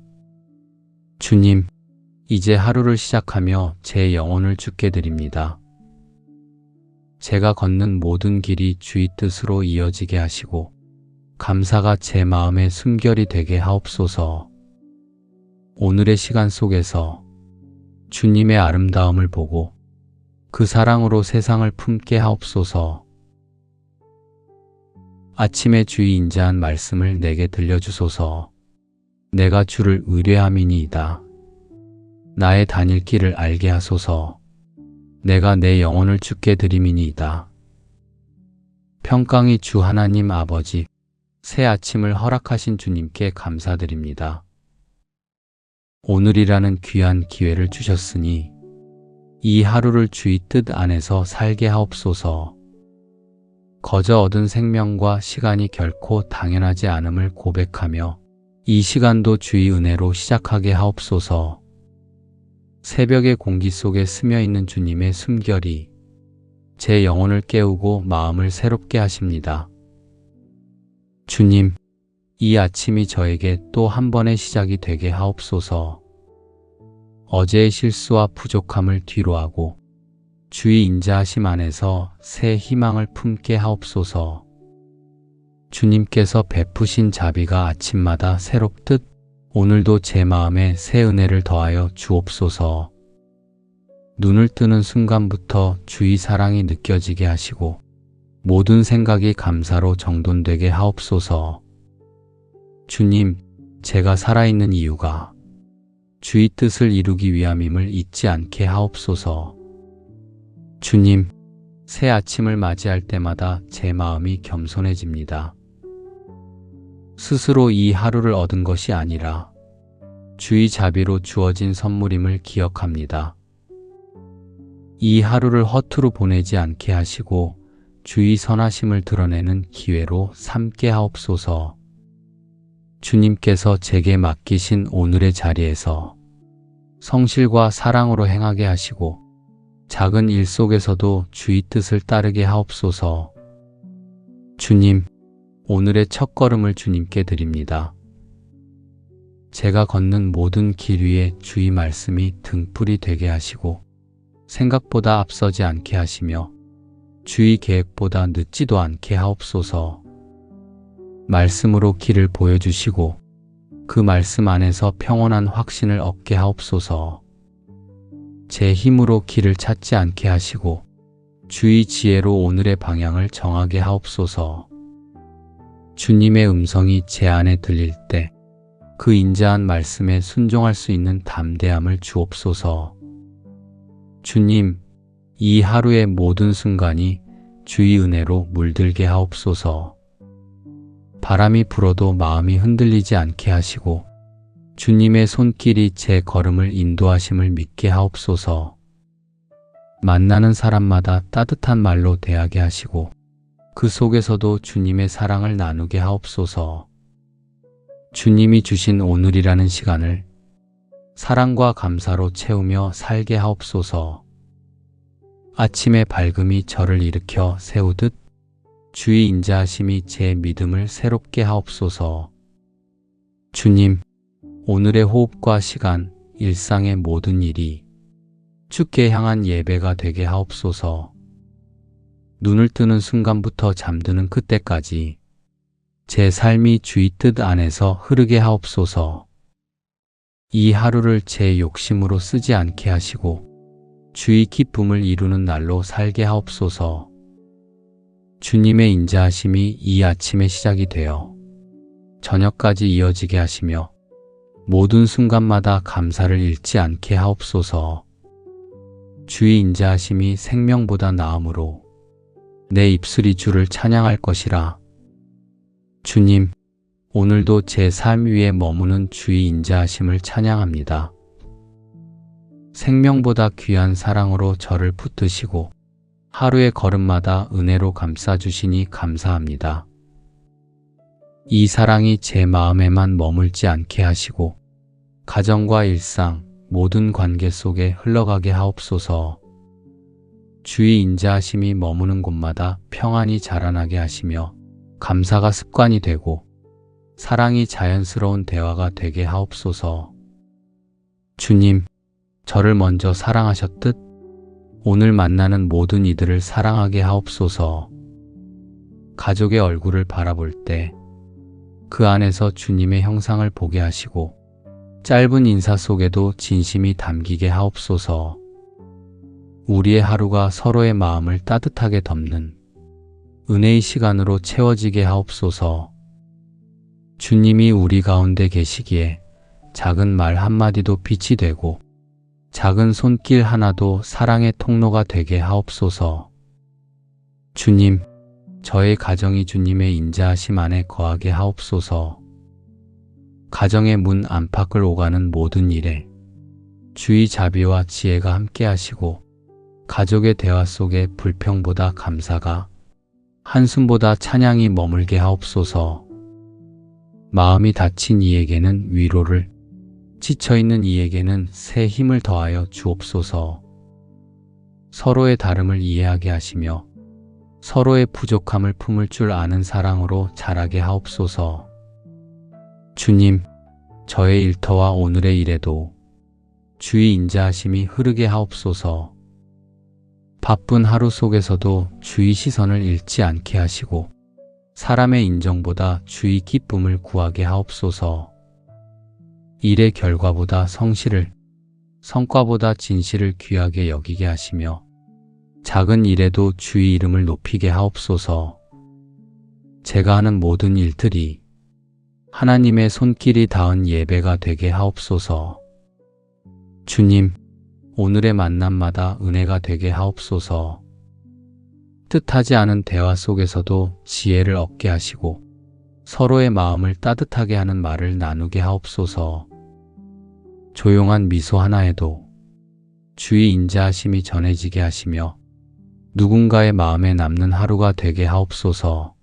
주님, 이제 하루를 시작하며 제 영혼을 주께 드립니다. 제가 걷는 모든 길이 주의 뜻으로 이어지게 하시고 감사가 제 마음의 숨결이 되게 하옵소서. 오늘의 시간 속에서 주님의 아름다움을 보고 그 사랑으로 세상을 품게 하옵소서. 아침에 주의 인자한 말씀을 내게 들려주소서. 내가 주를 의뢰함이니이다. 나의 다닐 길을 알게 하소서. 내가 내 영혼을 주께 드림이니이다. 평강이 주 하나님 아버지, 새 아침을 허락하신 주님께 감사드립니다. 오늘이라는 귀한 기회를 주셨으니 이 하루를 주의 뜻 안에서 살게 하옵소서. 거저 얻은 생명과 시간이 결코 당연하지 않음을 고백하며 이 시간도 주의 은혜로 시작하게 하옵소서. 새벽의 공기 속에 스며 있는 주님의 숨결이 제 영혼을 깨우고 마음을 새롭게 하십니다. 주님, 이 아침이 저에게 또 한 번의 시작이 되게 하옵소서. 어제의 실수와 부족함을 뒤로하고 주의 인자하심 안에서 새 희망을 품게 하옵소서. 주님께서 베푸신 자비가 아침마다 새롭듯 오늘도 제 마음에 새 은혜를 더하여 주옵소서. 눈을 뜨는 순간부터 주의 사랑이 느껴지게 하시고 모든 생각이 감사로 정돈되게 하옵소서. 주님, 제가 살아있는 이유가 주의 뜻을 이루기 위함임을 잊지 않게 하옵소서. 주님, 새 아침을 맞이할 때마다 제 마음이 겸손해집니다. 스스로 이 하루를 얻은 것이 아니라 주의 자비로 주어진 선물임을 기억합니다. 이 하루를 허투루 보내지 않게 하시고 주의 선하심을 드러내는 기회로 삼게 하옵소서. 주님께서 제게 맡기신 오늘의 자리에서 성실과 사랑으로 행하게 하시고 작은 일 속에서도 주의 뜻을 따르게 하옵소서. 주님, 오늘의 첫걸음을 주님께 드립니다. 제가 걷는 모든 길 위에 주의 말씀이 등불이 되게 하시고 생각보다 앞서지 않게 하시며 주의 계획보다 늦지도 않게 하옵소서. 말씀으로 길을 보여주시고 그 말씀 안에서 평온한 확신을 얻게 하옵소서. 제 힘으로 길을 찾지 않게 하시고 주의 지혜로 오늘의 방향을 정하게 하옵소서. 주님의 음성이 제 안에 들릴 때 그 인자한 말씀에 순종할 수 있는 담대함을 주옵소서. 주님, 이 하루의 모든 순간이 주의 은혜로 물들게 하옵소서. 바람이 불어도 마음이 흔들리지 않게 하시고 주님의 손길이 제 걸음을 인도하심을 믿게 하옵소서. 만나는 사람마다 따뜻한 말로 대하게 하시고 그 속에서도 주님의 사랑을 나누게 하옵소서. 주님이 주신 오늘이라는 시간을 사랑과 감사로 채우며 살게 하옵소서. 아침의 밝음이 저를 일으켜 세우듯 주의 인자하심이 제 믿음을 새롭게 하옵소서. 주님, 오늘의 호흡과 시간, 일상의 모든 일이 주께 향한 예배가 되게 하옵소서. 눈을 뜨는 순간부터 잠드는 그때까지 제 삶이 주의 뜻 안에서 흐르게 하옵소서. 이 하루를 제 욕심으로 쓰지 않게 하시고 주의 기쁨을 이루는 날로 살게 하옵소서. 주님의 인자하심이 이 아침의 시작이 되어 저녁까지 이어지게 하시며 모든 순간마다 감사를 잃지 않게 하옵소서. 주의 인자하심이 생명보다 나음으로 내 입술이 주를 찬양할 것이라. 주님, 오늘도 제 삶 위에 머무는 주의 인자하심을 찬양합니다. 생명보다 귀한 사랑으로 저를 붙드시고 하루의 걸음마다 은혜로 감싸주시니 감사합니다. 이 사랑이 제 마음에만 머물지 않게 하시고 가정과 일상, 모든 관계 속에 흘러가게 하옵소서. 주의 인자하심이 머무는 곳마다 평안이 자라나게 하시며 감사가 습관이 되고 사랑이 자연스러운 대화가 되게 하옵소서. 주님, 저를 먼저 사랑하셨듯 오늘 만나는 모든 이들을 사랑하게 하옵소서. 가족의 얼굴을 바라볼 때 그 안에서 주님의 형상을 보게 하시고 짧은 인사 속에도 진심이 담기게 하옵소서. 우리의 하루가 서로의 마음을 따뜻하게 덮는 은혜의 시간으로 채워지게 하옵소서. 주님이 우리 가운데 계시기에 작은 말 한마디도 빛이 되고 작은 손길 하나도 사랑의 통로가 되게 하옵소서. 주님, 저의 가정이 주님의 인자하심 안에 거하게 하옵소서. 가정의 문 안팎을 오가는 모든 일에 주의 자비와 지혜가 함께 하시고 가족의 대화 속에 불평보다 감사가 한숨보다 찬양이 머물게 하옵소서. 마음이 다친 이에게는 위로를, 지쳐있는 이에게는 새 힘을 더하여 주옵소서. 서로의 다름을 이해하게 하시며 서로의 부족함을 품을 줄 아는 사랑으로 자라게 하옵소서. 주님, 저의 일터와 오늘의 일에도 주의 인자하심이 흐르게 하옵소서. 바쁜 하루 속에서도 주의 시선을 잃지 않게 하시고 사람의 인정보다 주의 기쁨을 구하게 하옵소서. 일의 결과보다 성실을, 성과보다 진실을 귀하게 여기게 하시며 작은 일에도 주의 이름을 높이게 하옵소서. 제가 하는 모든 일들이 하나님의 손길이 닿은 예배가 되게 하옵소서. 주님, 오늘의 만남마다 은혜가 되게 하옵소서. 뜻하지 않은 대화 속에서도 지혜를 얻게 하시고 서로의 마음을 따뜻하게 하는 말을 나누게 하옵소서. 조용한 미소 하나에도 주의 인자하심이 전해지게 하시며 누군가의 마음에 남는 하루가 되게 하옵소서.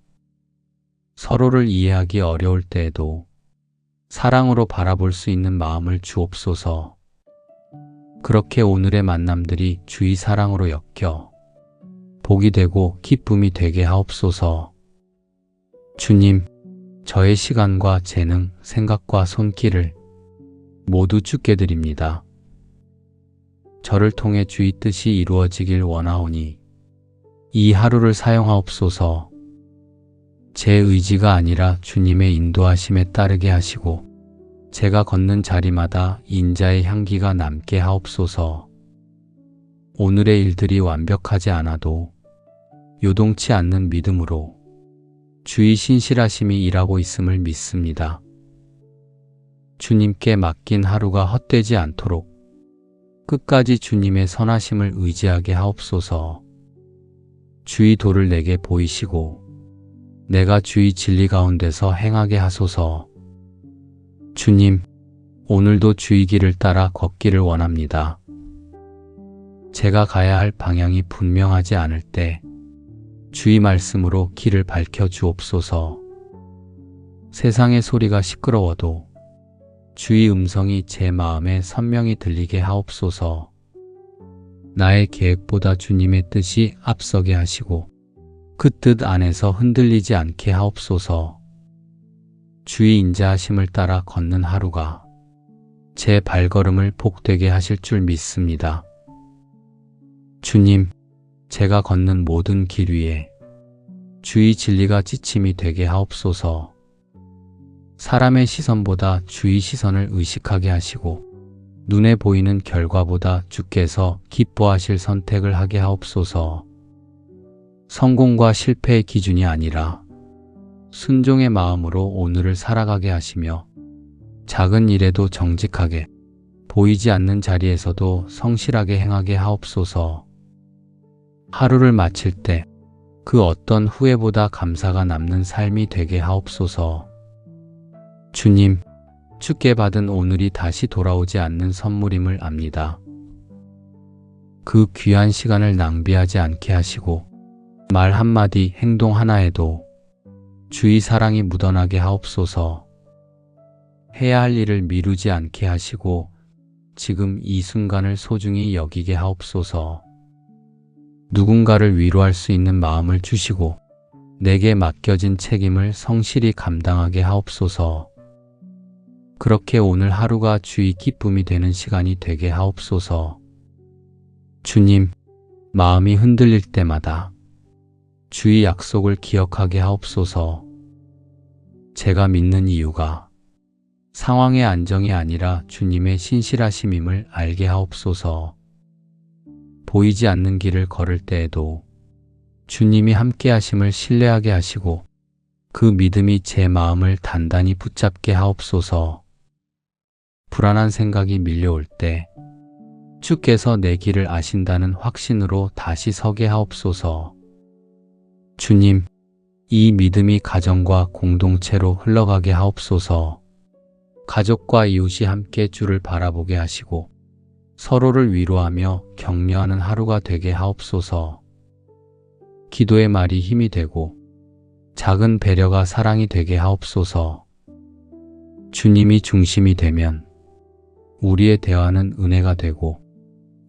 서로를 이해하기 어려울 때에도 사랑으로 바라볼 수 있는 마음을 주옵소서. 그렇게 오늘의 만남들이 주의 사랑으로 엮여 복이 되고 기쁨이 되게 하옵소서. 주님, 저의 시간과 재능, 생각과 손길을 모두 주께 드립니다. 저를 통해 주의 뜻이 이루어지길 원하오니 이 하루를 사용하옵소서. 제 의지가 아니라 주님의 인도하심에 따르게 하시고 제가 걷는 자리마다 인자의 향기가 남게 하옵소서. 오늘의 일들이 완벽하지 않아도 요동치 않는 믿음으로 주의 신실하심이 일하고 있음을 믿습니다. 주님께 맡긴 하루가 헛되지 않도록 끝까지 주님의 선하심을 의지하게 하옵소서. 주의 도를 내게 보이시고 내가 주의 진리 가운데서 행하게 하소서. 주님, 오늘도 주의 길을 따라 걷기를 원합니다. 제가 가야 할 방향이 분명하지 않을 때 주의 말씀으로 길을 밝혀 주옵소서. 세상의 소리가 시끄러워도 주의 음성이 제 마음에 선명히 들리게 하옵소서. 나의 계획보다 주님의 뜻이 앞서게 하시고 그 뜻 안에서 흔들리지 않게 하옵소서. 주의 인자하심을 따라 걷는 하루가 제 발걸음을 복되게 하실 줄 믿습니다. 주님, 제가 걷는 모든 길 위에 주의 진리가 지침이 되게 하옵소서. 사람의 시선보다 주의 시선을 의식하게 하시고 눈에 보이는 결과보다 주께서 기뻐하실 선택을 하게 하옵소서. 성공과 실패의 기준이 아니라 순종의 마음으로 오늘을 살아가게 하시며 작은 일에도 정직하게, 보이지 않는 자리에서도 성실하게 행하게 하옵소서. 하루를 마칠 때 그 어떤 후회보다 감사가 남는 삶이 되게 하옵소서. 주님, 주께 받은 오늘이 다시 돌아오지 않는 선물임을 압니다. 그 귀한 시간을 낭비하지 않게 하시고 말 한마디, 행동 하나에도 주의 사랑이 묻어나게 하옵소서. 해야 할 일을 미루지 않게 하시고 지금 이 순간을 소중히 여기게 하옵소서. 누군가를 위로할 수 있는 마음을 주시고 내게 맡겨진 책임을 성실히 감당하게 하옵소서. 그렇게 오늘 하루가 주의 기쁨이 되는 시간이 되게 하옵소서. 주님, 마음이 흔들릴 때마다 주의 약속을 기억하게 하옵소서. 제가 믿는 이유가 상황의 안정이 아니라 주님의 신실하심임을 알게 하옵소서. 보이지 않는 길을 걸을 때에도 주님이 함께 하심을 신뢰하게 하시고 그 믿음이 제 마음을 단단히 붙잡게 하옵소서. 불안한 생각이 밀려올 때 주께서 내 길을 아신다는 확신으로 다시 서게 하옵소서. 주님, 이 믿음이 가정과 공동체로 흘러가게 하옵소서. 가족과 이웃이 함께 주를 바라보게 하시고 서로를 위로하며 격려하는 하루가 되게 하옵소서. 기도의 말이 힘이 되고 작은 배려가 사랑이 되게 하옵소서. 주님이 중심이 되면 우리의 대화는 은혜가 되고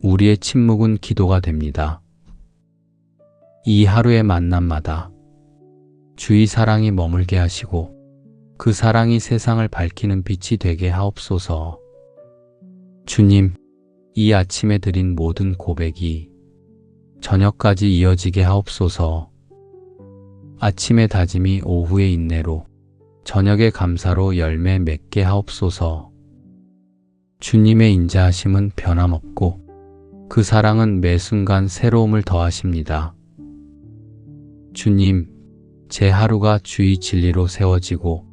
우리의 침묵은 기도가 됩니다. 이 하루의 만남마다 주의 사랑이 머물게 하시고 그 사랑이 세상을 밝히는 빛이 되게 하옵소서. 주님, 이 아침에 드린 모든 고백이 저녁까지 이어지게 하옵소서. 아침의 다짐이 오후의 인내로, 저녁의 감사로 열매 맺게 하옵소서. 주님의 인자하심은 변함없고 그 사랑은 매 순간 새로움을 더하십니다. 주님, 제 하루가 주의 진리로 세워지고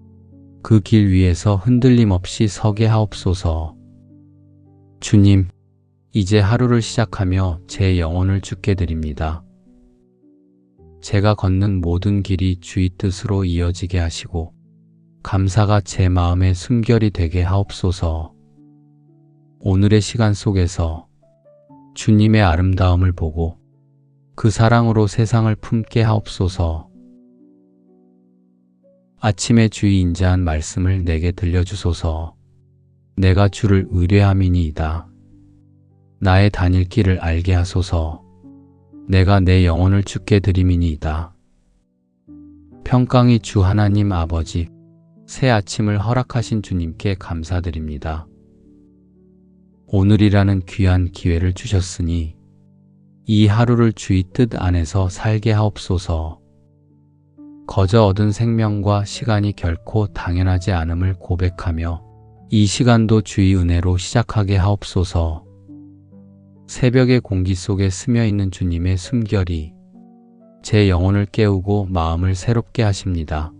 그 길 위에서 흔들림 없이 서게 하옵소서. 주님, 이제 하루를 시작하며 제 영혼을 주께 드립니다. 제가 걷는 모든 길이 주의 뜻으로 이어지게 하시고 감사가 제 마음의 숨결이 되게 하옵소서. 오늘의 시간 속에서 주님의 아름다움을 보고 그 사랑으로 세상을 품게 하옵소서. 아침에 주의 인자한 말씀을 내게 들려주소서. 내가 주를 의뢰함이니이다. 나의 다닐 길을 알게 하소서. 내가 내 영혼을 주께 드림이니이다. 평강이 주 하나님 아버지, 새 아침을 허락하신 주님께 감사드립니다. 오늘이라는 귀한 기회를 주셨으니 이 하루를 주의 뜻 안에서 살게 하옵소서. 거저 얻은 생명과 시간이 결코 당연하지 않음을 고백하며 이 시간도 주의 은혜로 시작하게 하옵소서. 새벽의 공기 속에 스며있는 주님의 숨결이 제 영혼을 깨우고 마음을 새롭게 하십니다.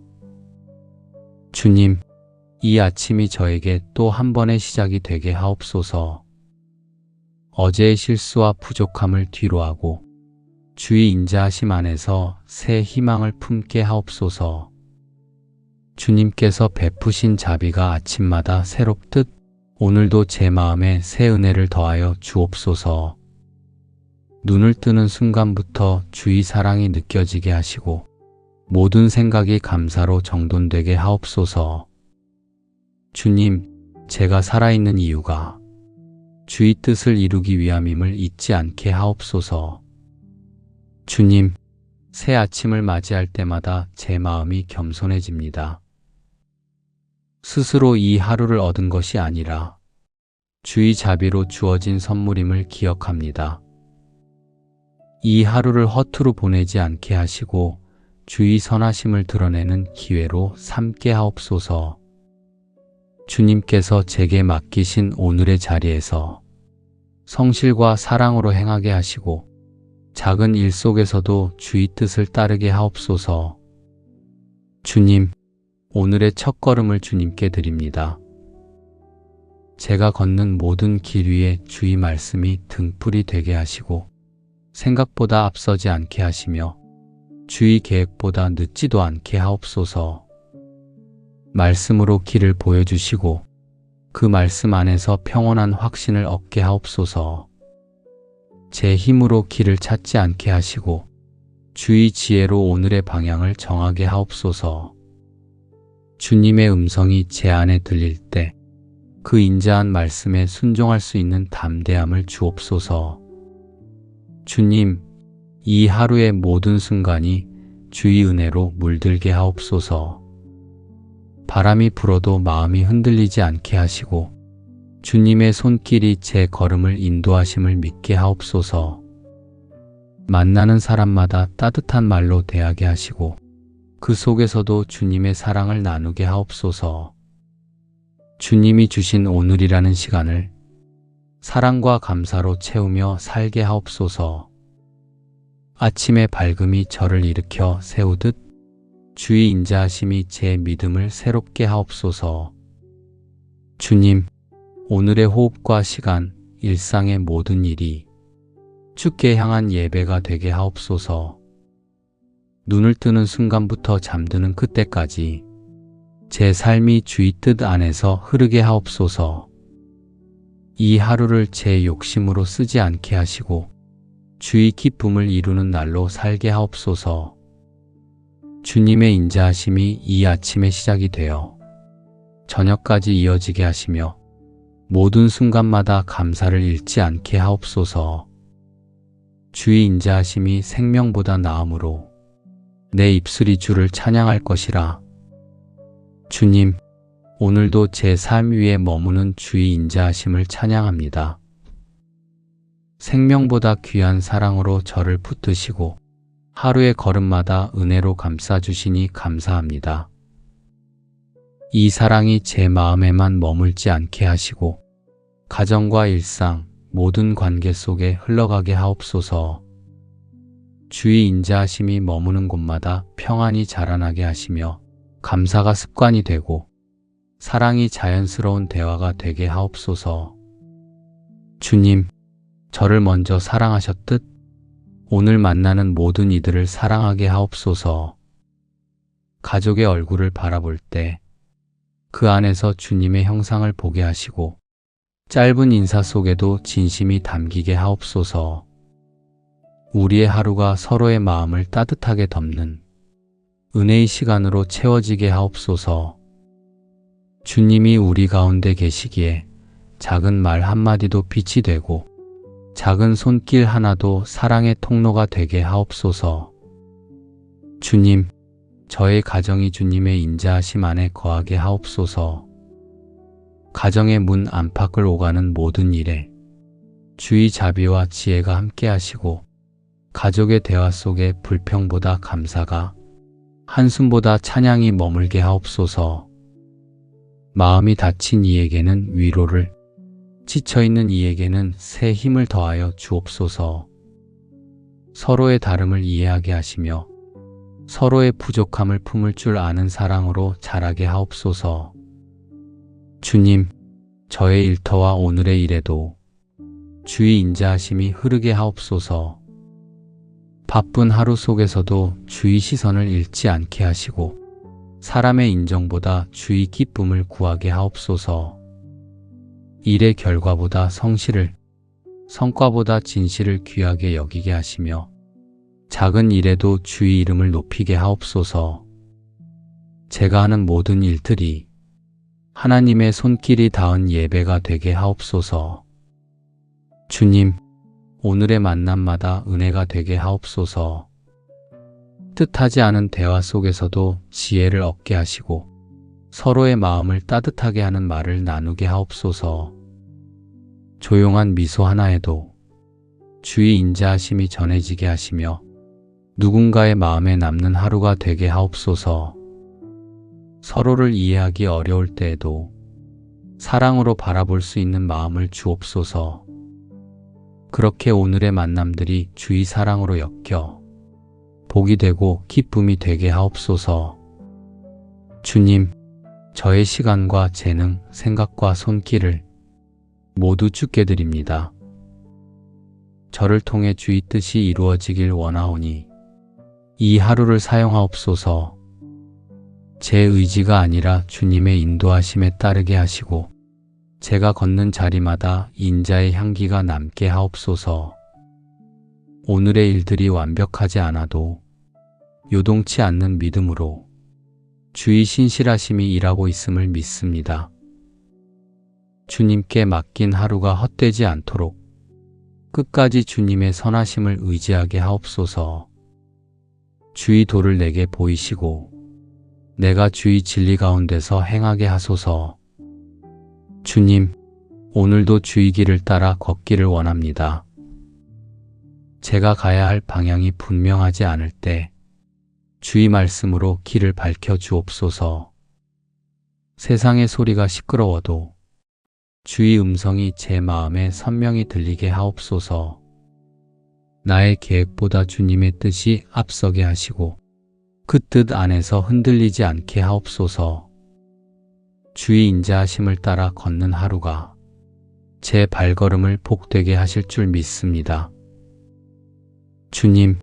주님, 이 아침이 저에게 또 한 번의 시작이 되게 하옵소서. 어제의 실수와 부족함을 뒤로하고 주의 인자하심 안에서 새 희망을 품게 하옵소서. 주님께서 베푸신 자비가 아침마다 새롭듯 오늘도 제 마음에 새 은혜를 더하여 주옵소서. 눈을 뜨는 순간부터 주의 사랑이 느껴지게 하시고 모든 생각이 감사로 정돈되게 하옵소서. 주님, 제가 살아있는 이유가 주의 뜻을 이루기 위함임을 잊지 않게 하옵소서. 주님, 새 아침을 맞이할 때마다 제 마음이 겸손해집니다. 스스로 이 하루를 얻은 것이 아니라 주의 자비로 주어진 선물임을 기억합니다. 이 하루를 허투루 보내지 않게 하시고 주의 선하심을 드러내는 기회로 삼게 하옵소서. 주님께서 제게 맡기신 오늘의 자리에서 성실과 사랑으로 행하게 하시고 작은 일 속에서도 주의 뜻을 따르게 하옵소서. 주님, 오늘의 첫걸음을 주님께 드립니다. 제가 걷는 모든 길 위에 주의 말씀이 등불이 되게 하시고 생각보다 앞서지 않게 하시며 주의 계획보다 늦지도 않게 하옵소서. 말씀으로 길을 보여주시고 그 말씀 안에서 평온한 확신을 얻게 하옵소서. 제 힘으로 길을 찾지 않게 하시고 주의 지혜로 오늘의 방향을 정하게 하옵소서. 주님의 음성이 제 안에 들릴 때 그 인자한 말씀에 순종할 수 있는 담대함을 주옵소서. 주님, 이 하루의 모든 순간이 주의 은혜로 물들게 하옵소서. 바람이 불어도 마음이 흔들리지 않게 하시고 주님의 손길이 제 걸음을 인도하심을 믿게 하옵소서. 만나는 사람마다 따뜻한 말로 대하게 하시고 그 속에서도 주님의 사랑을 나누게 하옵소서. 주님이 주신 오늘이라는 시간을 사랑과 감사로 채우며 살게 하옵소서. 아침의 밝음이 저를 일으켜 세우듯 주의 인자하심이 제 믿음을 새롭게 하옵소서. 주님, 오늘의 호흡과 시간, 일상의 모든 일이 주께 향한 예배가 되게 하옵소서. 눈을 뜨는 순간부터 잠드는 그때까지 제 삶이 주의 뜻 안에서 흐르게 하옵소서. 이 하루를 제 욕심으로 쓰지 않게 하시고 주의 기쁨을 이루는 날로 살게 하옵소서. 주님의 인자하심이 이 아침의 시작이 되어 저녁까지 이어지게 하시며 모든 순간마다 감사를 잃지 않게 하옵소서. 주의 인자하심이 생명보다 나음으로 내 입술이 주를 찬양할 것이라. 주님, 오늘도 제 삶 위에 머무는 주의 인자하심을 찬양합니다. 생명보다 귀한 사랑으로 저를 붙드시고 하루의 걸음마다 은혜로 감싸주시니 감사합니다. 이 사랑이 제 마음에만 머물지 않게 하시고 가정과 일상, 모든 관계 속에 흘러가게 하옵소서. 주의 인자하심이 머무는 곳마다 평안이 자라나게 하시며 감사가 습관이 되고 사랑이 자연스러운 대화가 되게 하옵소서. 주님, 저를 먼저 사랑하셨듯 오늘 만나는 모든 이들을 사랑하게 하옵소서. 가족의 얼굴을 바라볼 때 그 안에서 주님의 형상을 보게 하시고 짧은 인사 속에도 진심이 담기게 하옵소서. 우리의 하루가 서로의 마음을 따뜻하게 덮는 은혜의 시간으로 채워지게 하옵소서. 주님이 우리 가운데 계시기에 작은 말 한마디도 빛이 되고 작은 손길 하나도 사랑의 통로가 되게 하옵소서. 주님, 저의 가정이 주님의 인자하심 안에 거하게 하옵소서. 가정의 문 안팎을 오가는 모든 일에 주의 자비와 지혜가 함께 하시고 가족의 대화 속에 불평보다 감사가, 한숨보다 찬양이 머물게 하옵소서. 마음이 다친 이에게는 위로를, 지쳐있는 이에게는 새 힘을 더하여 주옵소서. 서로의 다름을 이해하게 하시며 서로의 부족함을 품을 줄 아는 사랑으로 자라게 하옵소서. 주님, 저의 일터와 오늘의 일에도 주의 인자하심이 흐르게 하옵소서. 바쁜 하루 속에서도 주의 시선을 잃지 않게 하시고 사람의 인정보다 주의 기쁨을 구하게 하옵소서. 일의 결과보다 성실을, 성과보다 진실을 귀하게 여기게 하시며 작은 일에도 주의 이름을 높이게 하옵소서. 제가 하는 모든 일들이 하나님의 손길이 닿은 예배가 되게 하옵소서. 주님, 오늘의 만남마다 은혜가 되게 하옵소서. 뜻하지 않은 대화 속에서도 지혜를 얻게 하시고 서로의 마음을 따뜻하게 하는 말을 나누게 하옵소서. 조용한 미소 하나에도 주의 인자하심이 전해지게 하시며 누군가의 마음에 남는 하루가 되게 하옵소서. 서로를 이해하기 어려울 때에도 사랑으로 바라볼 수 있는 마음을 주옵소서. 그렇게 오늘의 만남들이 주의 사랑으로 엮여 복이 되고 기쁨이 되게 하옵소서. 주님, 저의 시간과 재능, 생각과 손길을 모두 주께 드립니다. 저를 통해 주의 뜻이 이루어지길 원하오니 이 하루를 사용하옵소서. 제 의지가 아니라 주님의 인도하심에 따르게 하시고 제가 걷는 자리마다 인자의 향기가 남게 하옵소서. 오늘의 일들이 완벽하지 않아도 요동치 않는 믿음으로 주의 신실하심이 일하고 있음을 믿습니다. 주님께 맡긴 하루가 헛되지 않도록 끝까지 주님의 선하심을 의지하게 하옵소서. 주의 도를 내게 보이시고 내가 주의 진리 가운데서 행하게 하소서. 주님, 오늘도 주의 길을 따라 걷기를 원합니다. 제가 가야 할 방향이 분명하지 않을 때 주의 말씀으로 길을 밝혀 주옵소서. 세상의 소리가 시끄러워도 주의 음성이 제 마음에 선명히 들리게 하옵소서. 나의 계획보다 주님의 뜻이 앞서게 하시고 그 뜻 안에서 흔들리지 않게 하옵소서. 주의 인자하심을 따라 걷는 하루가 제 발걸음을 복되게 하실 줄 믿습니다. 주님,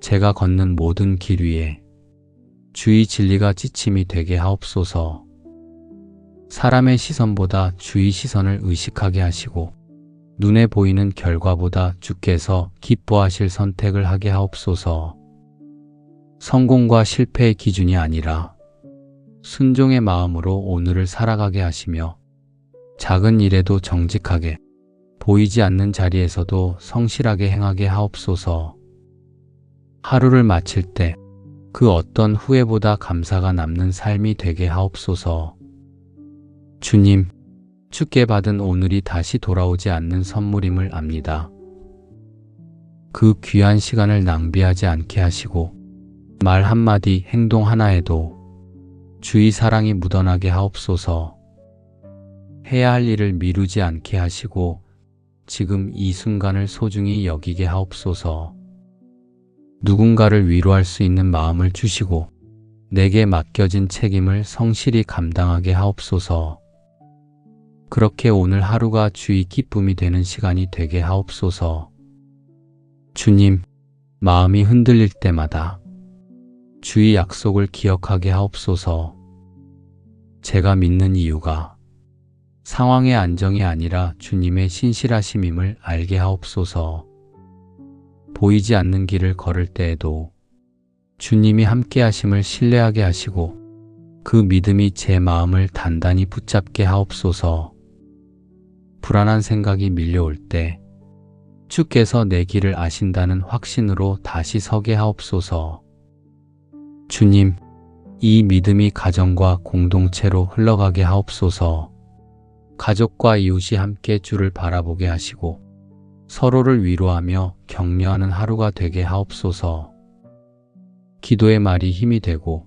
제가 걷는 모든 길 위에 주의 진리가 지침이 되게 하옵소서. 사람의 시선보다 주의 시선을 의식하게 하시고 눈에 보이는 결과보다 주께서 기뻐하실 선택을 하게 하옵소서. 성공과 실패의 기준이 아니라 순종의 마음으로 오늘을 살아가게 하시며 작은 일에도 정직하게 보이지 않는 자리에서도 성실하게 행하게 하옵소서. 하루를 마칠 때 그 어떤 후회보다 감사가 남는 삶이 되게 하옵소서. 주님, 주께 받은 오늘이 다시 돌아오지 않는 선물임을 압니다. 그 귀한 시간을 낭비하지 않게 하시고 말 한마디, 행동 하나에도 주의 사랑이 묻어나게 하옵소서. 해야 할 일을 미루지 않게 하시고 지금 이 순간을 소중히 여기게 하옵소서. 누군가를 위로할 수 있는 마음을 주시고 내게 맡겨진 책임을 성실히 감당하게 하옵소서. 그렇게 오늘 하루가 주의 기쁨이 되는 시간이 되게 하옵소서. 주님, 마음이 흔들릴 때마다 주의 약속을 기억하게 하옵소서. 제가 믿는 이유가 상황의 안정이 아니라 주님의 신실하심임을 알게 하옵소서. 보이지 않는 길을 걸을 때에도 주님이 함께 하심을 신뢰하게 하시고 그 믿음이 제 마음을 단단히 붙잡게 하옵소서. 불안한 생각이 밀려올 때 주께서 내 길을 아신다는 확신으로 다시 서게 하옵소서. 주님, 이 믿음이 가정과 공동체로 흘러가게 하옵소서. 가족과 이웃이 함께 주를 바라보게 하시고 서로를 위로하며 격려하는 하루가 되게 하옵소서. 기도의 말이 힘이 되고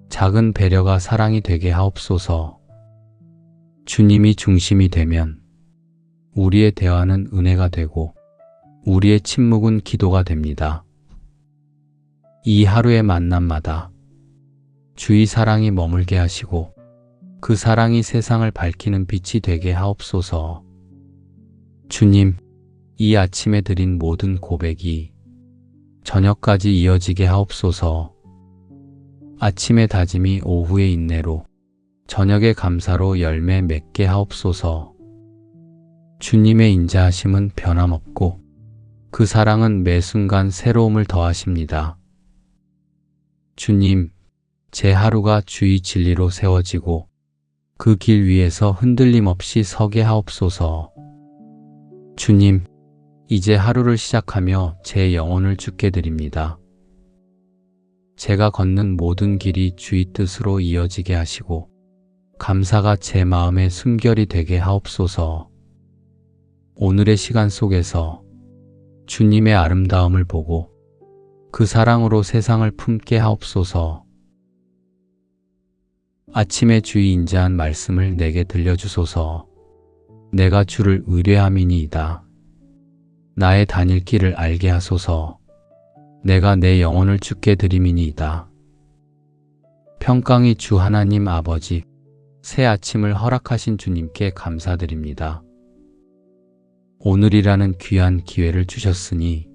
작은 배려가 사랑이 되게 하옵소서. 주님이 중심이 되면 우리의 대화는 은혜가 되고 우리의 침묵은 기도가 됩니다. 이 하루의 만남마다 주의 사랑이 머물게 하시고 그 사랑이 세상을 밝히는 빛이 되게 하옵소서. 주님, 이 아침에 드린 모든 고백이 저녁까지 이어지게 하옵소서. 아침의 다짐이 오후의 인내로 저녁의 감사로 열매 맺게 하옵소서. 주님의 인자하심은 변함없고 그 사랑은 매 순간 새로움을 더하십니다. 주님, 제 하루가 주의 진리로 세워지고 그 길 위에서 흔들림 없이 서게 하옵소서. 주님, 이제 하루를 시작하며 제 영혼을 주께 드립니다. 제가 걷는 모든 길이 주의 뜻으로 이어지게 하시고 감사가 제 마음의 숨결이 되게 하옵소서. 오늘의 시간 속에서 주님의 아름다움을 보고 그 사랑으로 세상을 품게 하옵소서. 아침에 주의 인자한 말씀을 내게 들려주소서. 내가 주를 의뢰함이니이다. 나의 다닐 길을 알게 하소서. 내가 내 영혼을 주께 드림이니이다. 평강이 주 하나님 아버지, 새 아침을 허락하신 주님께 감사드립니다. 오늘이라는 귀한 기회를 주셨으니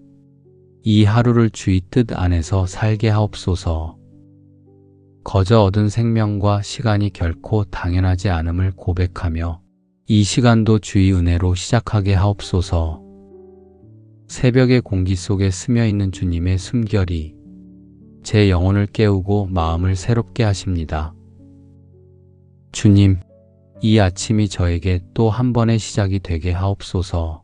이 하루를 주의 뜻 안에서 살게 하옵소서. 거저 얻은 생명과 시간이 결코 당연하지 않음을 고백하며 이 시간도 주의 은혜로 시작하게 하옵소서. 새벽의 공기 속에 스며있는 주님의 숨결이 제 영혼을 깨우고 마음을 새롭게 하십니다. 주님, 이 아침이 저에게 또 한 번의 시작이 되게 하옵소서.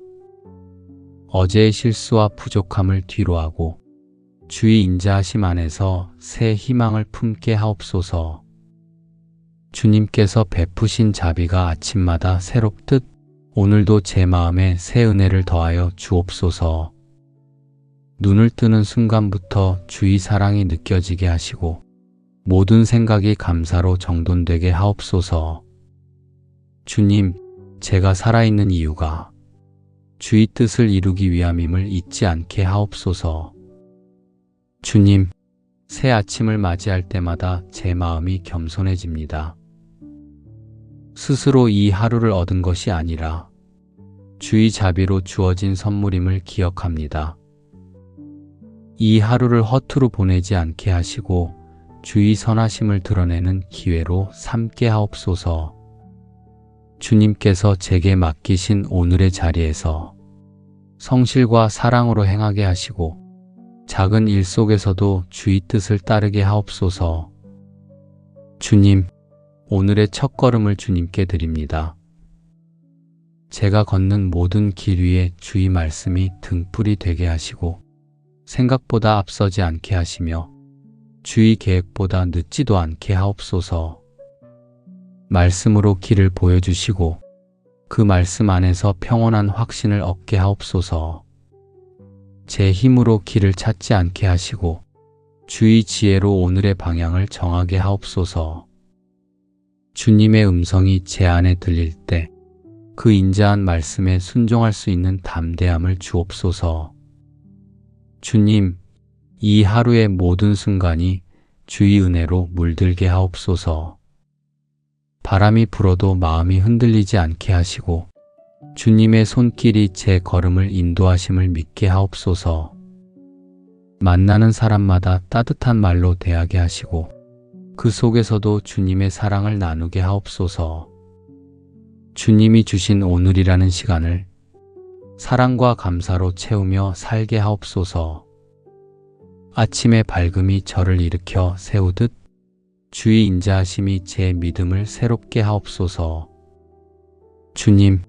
어제의 실수와 부족함을 뒤로하고 주의 인자하심 안에서 새 희망을 품게 하옵소서. 주님께서 베푸신 자비가 아침마다 새롭듯 오늘도 제 마음에 새 은혜를 더하여 주옵소서. 눈을 뜨는 순간부터 주의 사랑이 느껴지게 하시고 모든 생각이 감사로 정돈되게 하옵소서. 주님, 제가 살아있는 이유가 주의 뜻을 이루기 위함임을 잊지 않게 하옵소서. 주님, 새 아침을 맞이할 때마다 제 마음이 겸손해집니다. 스스로 이 하루를 얻은 것이 아니라 주의 자비로 주어진 선물임을 기억합니다. 이 하루를 허투루 보내지 않게 하시고 주의 선하심을 드러내는 기회로 삼게 하옵소서. 주님께서 제게 맡기신 오늘의 자리에서 성실과 사랑으로 행하게 하시고 작은 일 속에서도 주의 뜻을 따르게 하옵소서. 주님, 오늘의 첫걸음을 주님께 드립니다. 제가 걷는 모든 길 위에 주의 말씀이 등불이 되게 하시고 생각보다 앞서지 않게 하시며 주의 계획보다 늦지도 않게 하옵소서. 말씀으로 길을 보여주시고 그 말씀 안에서 평온한 확신을 얻게 하옵소서. 제 힘으로 길을 찾지 않게 하시고 주의 지혜로 오늘의 방향을 정하게 하옵소서. 주님의 음성이 제 안에 들릴 때 그 인자한 말씀에 순종할 수 있는 담대함을 주옵소서. 주님, 이 하루의 모든 순간이 주의 은혜로 물들게 하옵소서. 바람이 불어도 마음이 흔들리지 않게 하시고 주님의 손길이 제 걸음을 인도하심을 믿게 하옵소서. 만나는 사람마다 따뜻한 말로 대하게 하시고 그 속에서도 주님의 사랑을 나누게 하옵소서. 주님이 주신 오늘이라는 시간을 사랑과 감사로 채우며 살게 하옵소서. 아침의 밝음이 저를 일으켜 세우듯 주의 인자하심이 제 믿음을 새롭게 하옵소서. 주님,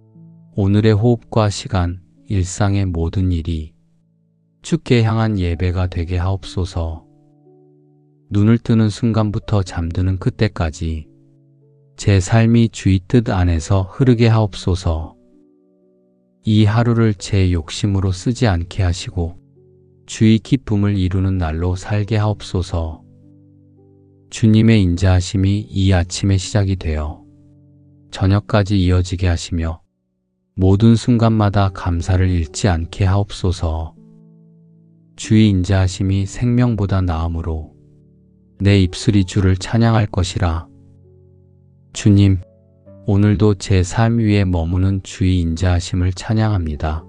오늘의 호흡과 시간, 일상의 모든 일이 주께 향한 예배가 되게 하옵소서. 눈을 뜨는 순간부터 잠드는 그때까지 제 삶이 주의 뜻 안에서 흐르게 하옵소서. 이 하루를 제 욕심으로 쓰지 않게 하시고 주의 기쁨을 이루는 날로 살게 하옵소서. 주님의 인자하심이 이 아침의 시작이 되어 저녁까지 이어지게 하시며 모든 순간마다 감사를 잃지 않게 하옵소서. 주의 인자하심이 생명보다 나음으로 내 입술이 주를 찬양할 것이라. 주님, 오늘도 제 삶 위에 머무는 주의 인자하심을 찬양합니다.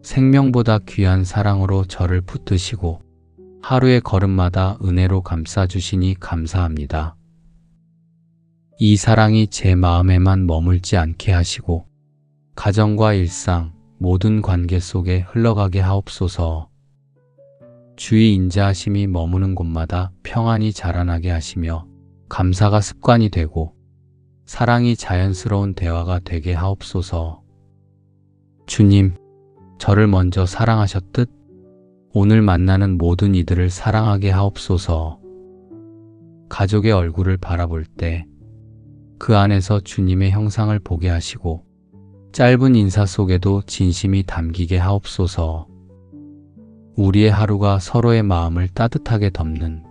생명보다 귀한 사랑으로 저를 붙드시고 하루의 걸음마다 은혜로 감싸주시니 감사합니다. 이 사랑이 제 마음에만 머물지 않게 하시고 가정과 일상, 모든 관계 속에 흘러가게 하옵소서. 주의 인자하심이 머무는 곳마다 평안이 자라나게 하시며 감사가 습관이 되고 사랑이 자연스러운 대화가 되게 하옵소서. 주님, 저를 먼저 사랑하셨듯 오늘 만나는 모든 이들을 사랑하게 하옵소서. 가족의 얼굴을 바라볼 때 그 안에서 주님의 형상을 보게 하시고 짧은 인사 속에도 진심이 담기게 하옵소서. 우리의 하루가 서로의 마음을 따뜻하게 덮는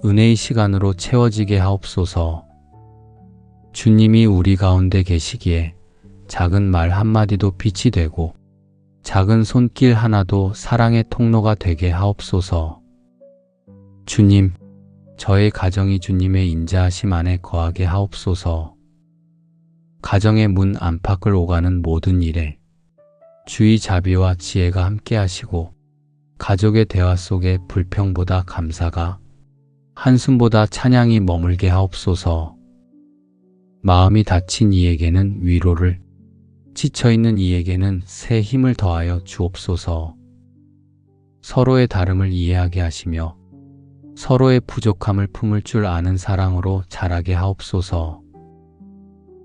은혜의 시간으로 채워지게 하옵소서. 주님이 우리 가운데 계시기에 작은 말 한마디도 빛이 되고 작은 손길 하나도 사랑의 통로가 되게 하옵소서. 주님, 저의 가정이 주님의 인자하심 안에 거하게 하옵소서. 가정의 문 안팎을 오가는 모든 일에 주의 자비와 지혜가 함께 하시고 가족의 대화 속에 불평보다 감사가, 한숨보다 찬양이 머물게 하옵소서. 마음이 다친 이에게는 위로를, 지쳐있는 이에게는 새 힘을 더하여 주옵소서. 서로의 다름을 이해하게 하시며 서로의 부족함을 품을 줄 아는 사랑으로 자라게 하옵소서.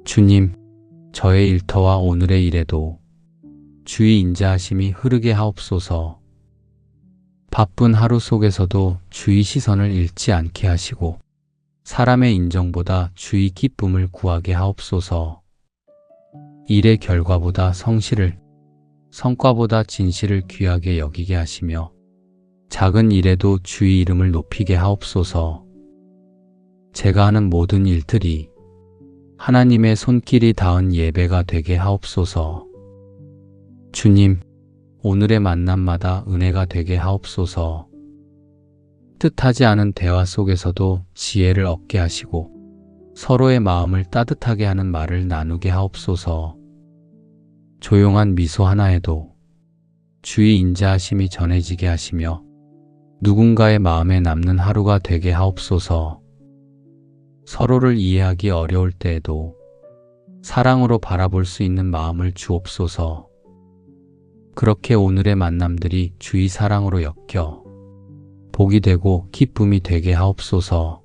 주님, 저의 일터와 오늘의 일에도 주의 인자하심이 흐르게 하옵소서. 바쁜 하루 속에서도 주의 시선을 잃지 않게 하시고 사람의 인정보다 주의 기쁨을 구하게 하옵소서. 일의 결과보다 성실을, 성과보다 진실을 귀하게 여기게 하시며 작은 일에도 주의 이름을 높이게 하옵소서. 제가 하는 모든 일들이 하나님의 손길이 닿은 예배가 되게 하옵소서. 주님, 오늘의 만남마다 은혜가 되게 하옵소서. 뜻하지 않은 대화 속에서도 지혜를 얻게 하시고 서로의 마음을 따뜻하게 하는 말을 나누게 하옵소서. 조용한 미소 하나에도 주의 인자하심이 전해지게 하시며 누군가의 마음에 남는 하루가 되게 하옵소서. 서로를 이해하기 어려울 때에도 사랑으로 바라볼 수 있는 마음을 주옵소서. 그렇게 오늘의 만남들이 주의 사랑으로 엮여 복이 되고 기쁨이 되게 하옵소서.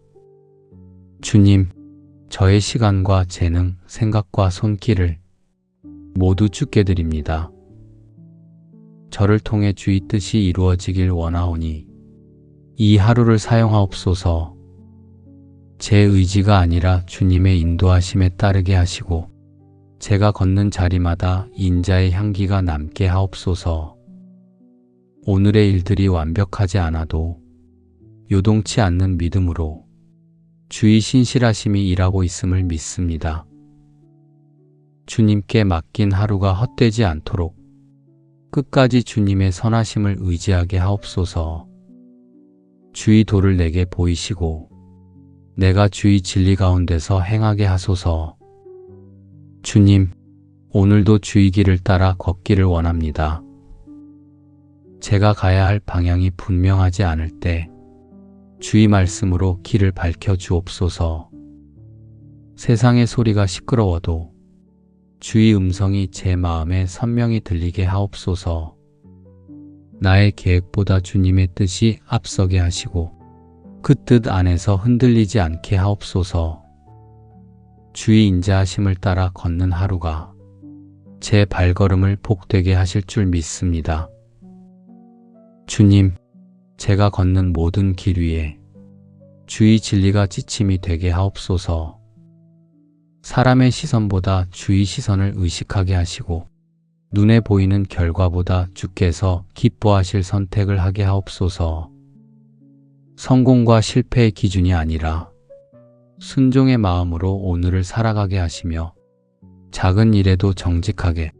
주님, 저의 시간과 재능, 생각과 손길을 모두 주께 드립니다. 저를 통해 주의 뜻이 이루어지길 원하오니 이 하루를 사용하옵소서. 제 의지가 아니라 주님의 인도하심에 따르게 하시고 제가 걷는 자리마다 인자의 향기가 남게 하옵소서. 오늘의 일들이 완벽하지 않아도 요동치 않는 믿음으로 주의 신실하심이 일하고 있음을 믿습니다. 주님께 맡긴 하루가 헛되지 않도록 끝까지 주님의 선하심을 의지하게 하옵소서. 주의 도를 내게 보이시고 내가 주의 진리 가운데서 행하게 하소서. 주님, 오늘도 주의 길을 따라 걷기를 원합니다. 제가 가야 할 방향이 분명하지 않을 때 주의 말씀으로 길을 밝혀 주옵소서. 세상의 소리가 시끄러워도 주의 음성이 제 마음에 선명히 들리게 하옵소서. 나의 계획보다 주님의 뜻이 앞서게 하시고 그 뜻 안에서 흔들리지 않게 하옵소서. 주의 인자하심을 따라 걷는 하루가 제 발걸음을 복되게 하실 줄 믿습니다. 주님, 제가 걷는 모든 길 위에 주의 진리가 지침이 되게 하옵소서. 사람의 시선보다 주의 시선을 의식하게 하시고 눈에 보이는 결과보다 주께서 기뻐하실 선택을 하게 하옵소서. 성공과 실패의 기준이 아니라 순종의 마음으로 오늘을 살아가게 하시며 작은 일에도 정직하게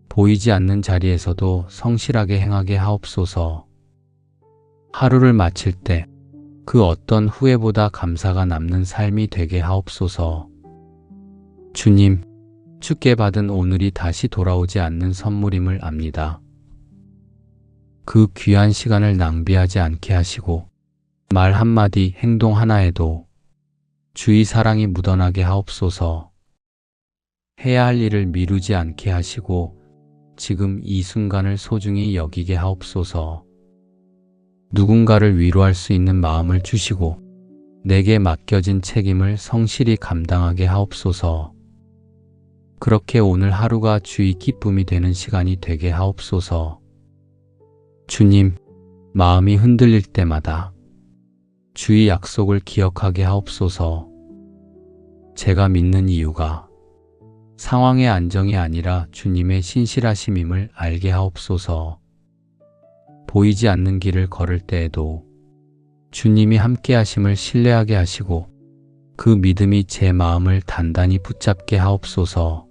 보이지 않는 자리에서도 성실하게 행하게 하옵소서. 하루를 마칠 때 그 어떤 후회보다 감사가 남는 삶이 되게 하옵소서. 주님, 주께 받은 오늘이 다시 돌아오지 않는 선물임을 압니다. 그 귀한 시간을 낭비하지 않게 하시고 말 한마디, 행동 하나에도 주의 사랑이 묻어나게 하옵소서. 해야 할 일을 미루지 않게 하시고 지금 이 순간을 소중히 여기게 하옵소서. 누군가를 위로할 수 있는 마음을 주시고 내게 맡겨진 책임을 성실히 감당하게 하옵소서. 그렇게 오늘 하루가 주의 기쁨이 되는 시간이 되게 하옵소서. 주님, 마음이 흔들릴 때마다 주의 약속을 기억하게 하옵소서. 제가 믿는 이유가 상황의 안정이 아니라 주님의 신실하심임을 알게 하옵소서. 보이지 않는 길을 걸을 때에도 주님이 함께 하심을 신뢰하게 하시고 그 믿음이 제 마음을 단단히 붙잡게 하옵소서.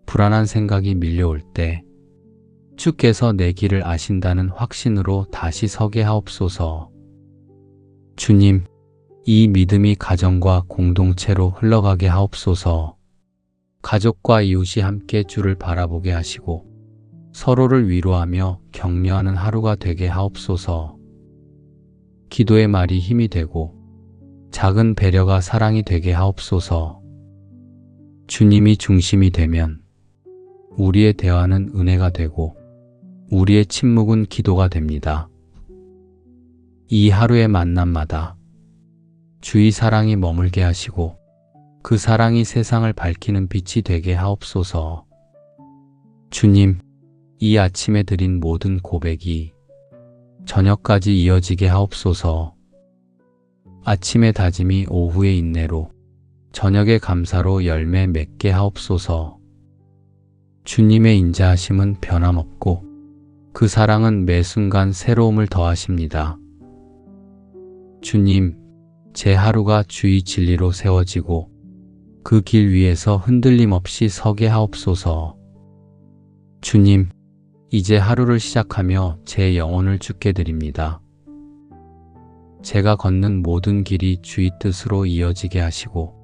불안한 생각이 밀려올 때 주께서 내 길을 아신다는 확신으로 다시 서게 하옵소서. 주님, 이 믿음이 가정과 공동체로 흘러가게 하옵소서. 가족과 이웃이 함께 주를 바라보게 하시고 서로를 위로하며 격려하는 하루가 되게 하옵소서. 기도의 말이 힘이 되고 작은 배려가 사랑이 되게 하옵소서. 주님이 중심이 되면 우리의 대화는 은혜가 되고 우리의 침묵은 기도가 됩니다. 이 하루의 만남마다 주의 사랑이 머물게 하시고 그 사랑이 세상을 밝히는 빛이 되게 하옵소서. 주님, 이 아침에 드린 모든 고백이 저녁까지 이어지게 하옵소서. 아침의 다짐이 오후의 인내로, 저녁의 감사로 열매 맺게 하옵소서. 주님의 인자하심은 변함없고 그 사랑은 매 순간 새로움을 더하십니다. 주님, 제 하루가 주의 진리로 세워지고 그 길 위에서 흔들림 없이 서게 하옵소서. 주님, 이제 하루를 시작하며 제 영혼을 주께 드립니다. 제가 걷는 모든 길이 주의 뜻으로 이어지게 하시고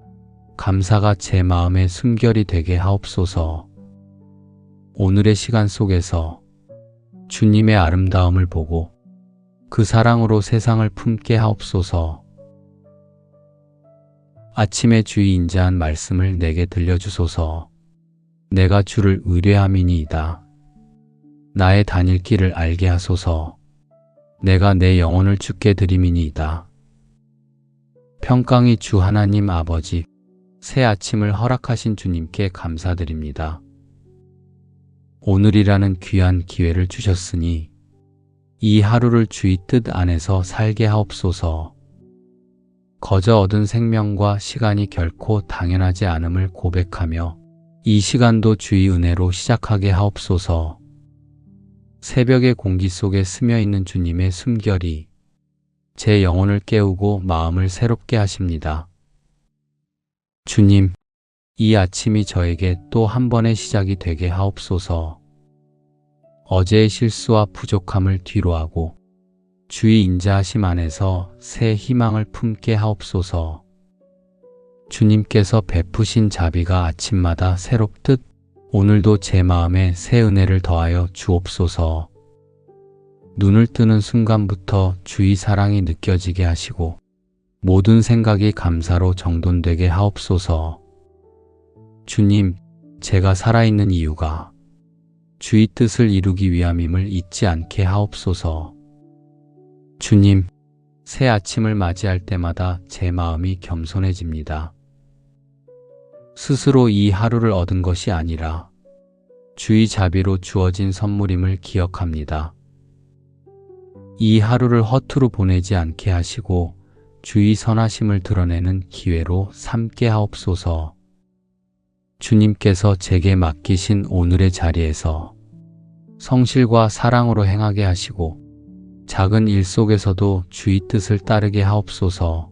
감사가 제 마음의 숨결이 되게 하옵소서. 오늘의 시간 속에서 주님의 아름다움을 보고 그 사랑으로 세상을 품게 하옵소서. 아침에 주의 인자한 말씀을 내게 들려주소서. 내가 주를 의뢰함이니이다. 나의 다닐 길을 알게 하소서. 내가 내 영혼을 주께 드림이니이다. 평강이 주 하나님 아버지, 새 아침을 허락하신 주님께 감사드립니다. 오늘이라는 귀한 기회를 주셨으니 이 하루를 주의 뜻 안에서 살게 하옵소서. 거저 얻은 생명과 시간이 결코 당연하지 않음을 고백하며 이 시간도 주의 은혜로 시작하게 하옵소서. 새벽의 공기 속에 스며있는 주님의 숨결이 제 영혼을 깨우고 마음을 새롭게 하십니다. 주님, 이 아침이 저에게 또 한 번의 시작이 되게 하옵소서. 어제의 실수와 부족함을 뒤로하고 주의 인자하심 안에서 새 희망을 품게 하옵소서. 주님께서 베푸신 자비가 아침마다 새롭듯 오늘도 제 마음에 새 은혜를 더하여 주옵소서. 눈을 뜨는 순간부터 주의 사랑이 느껴지게 하시고 모든 생각이 감사로 정돈되게 하옵소서. 주님, 제가 살아있는 이유가 주의 뜻을 이루기 위함임을 잊지 않게 하옵소서. 주님, 새 아침을 맞이할 때마다 제 마음이 겸손해집니다. 스스로 이 하루를 얻은 것이 아니라 주의 자비로 주어진 선물임을 기억합니다. 이 하루를 허투루 보내지 않게 하시고 주의 선하심을 드러내는 기회로 삼게 하옵소서. 주님께서 제게 맡기신 오늘의 자리에서 성실과 사랑으로 행하게 하시고 작은 일 속에서도 주의 뜻을 따르게 하옵소서.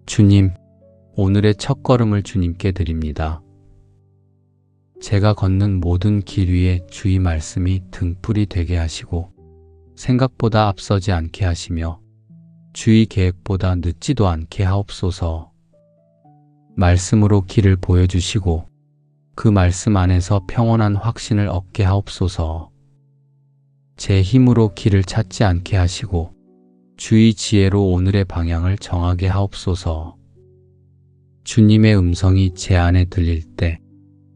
주님, 오늘의 첫걸음을 주님께 드립니다. 제가 걷는 모든 길 위에 주의 말씀이 등불이 되게 하시고 생각보다 앞서지 않게 하시며 주의 계획보다 늦지도 않게 하옵소서. 말씀으로 길을 보여주시고 그 말씀 안에서 평온한 확신을 얻게 하옵소서. 제 힘으로 길을 찾지 않게 하시고 주의 지혜로 오늘의 방향을 정하게 하옵소서. 주님의 음성이 제 안에 들릴 때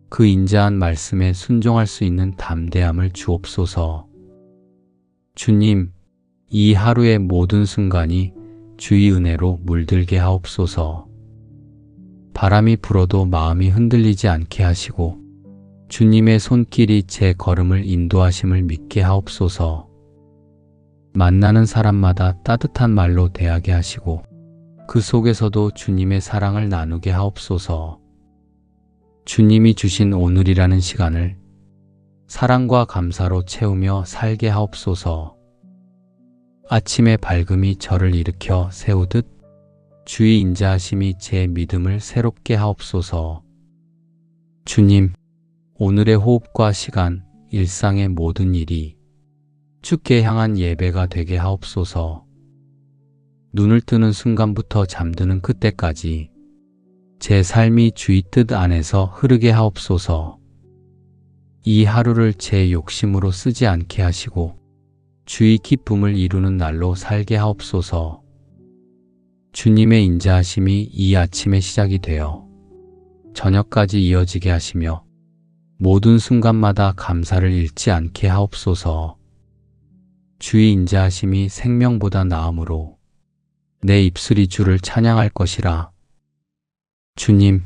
그 인자한 말씀에 순종할 수 있는 담대함을 주옵소서. 주님, 이 하루의 모든 순간이 주의 은혜로 물들게 하옵소서. 바람이 불어도 마음이 흔들리지 않게 하시고 주님의 손길이 제 걸음을 인도하심을 믿게 하옵소서. 만나는 사람마다 따뜻한 말로 대하게 하시고 그 속에서도 주님의 사랑을 나누게 하옵소서. 주님이 주신 오늘이라는 시간을 사랑과 감사로 채우며 살게 하옵소서. 아침의 밝음이 저를 일으켜 세우듯 주의 인자하심이 제 믿음을 새롭게 하옵소서. 주님, 오늘의 호흡과 시간, 일상의 모든 일이 주께 향한 예배가 되게 하옵소서. 눈을 뜨는 순간부터 잠드는 그때까지 제 삶이 주의 뜻 안에서 흐르게 하옵소서. 이 하루를 제 욕심으로 쓰지 않게 하시고 주의 기쁨을 이루는 날로 살게 하옵소서. 주님의 인자하심이 이 아침의 시작이 되어 저녁까지 이어지게 하시며 모든 순간마다 감사를 잃지 않게 하옵소서. 주의 인자하심이 생명보다 나음으로 내 입술이 주를 찬양할 것이라. 주님,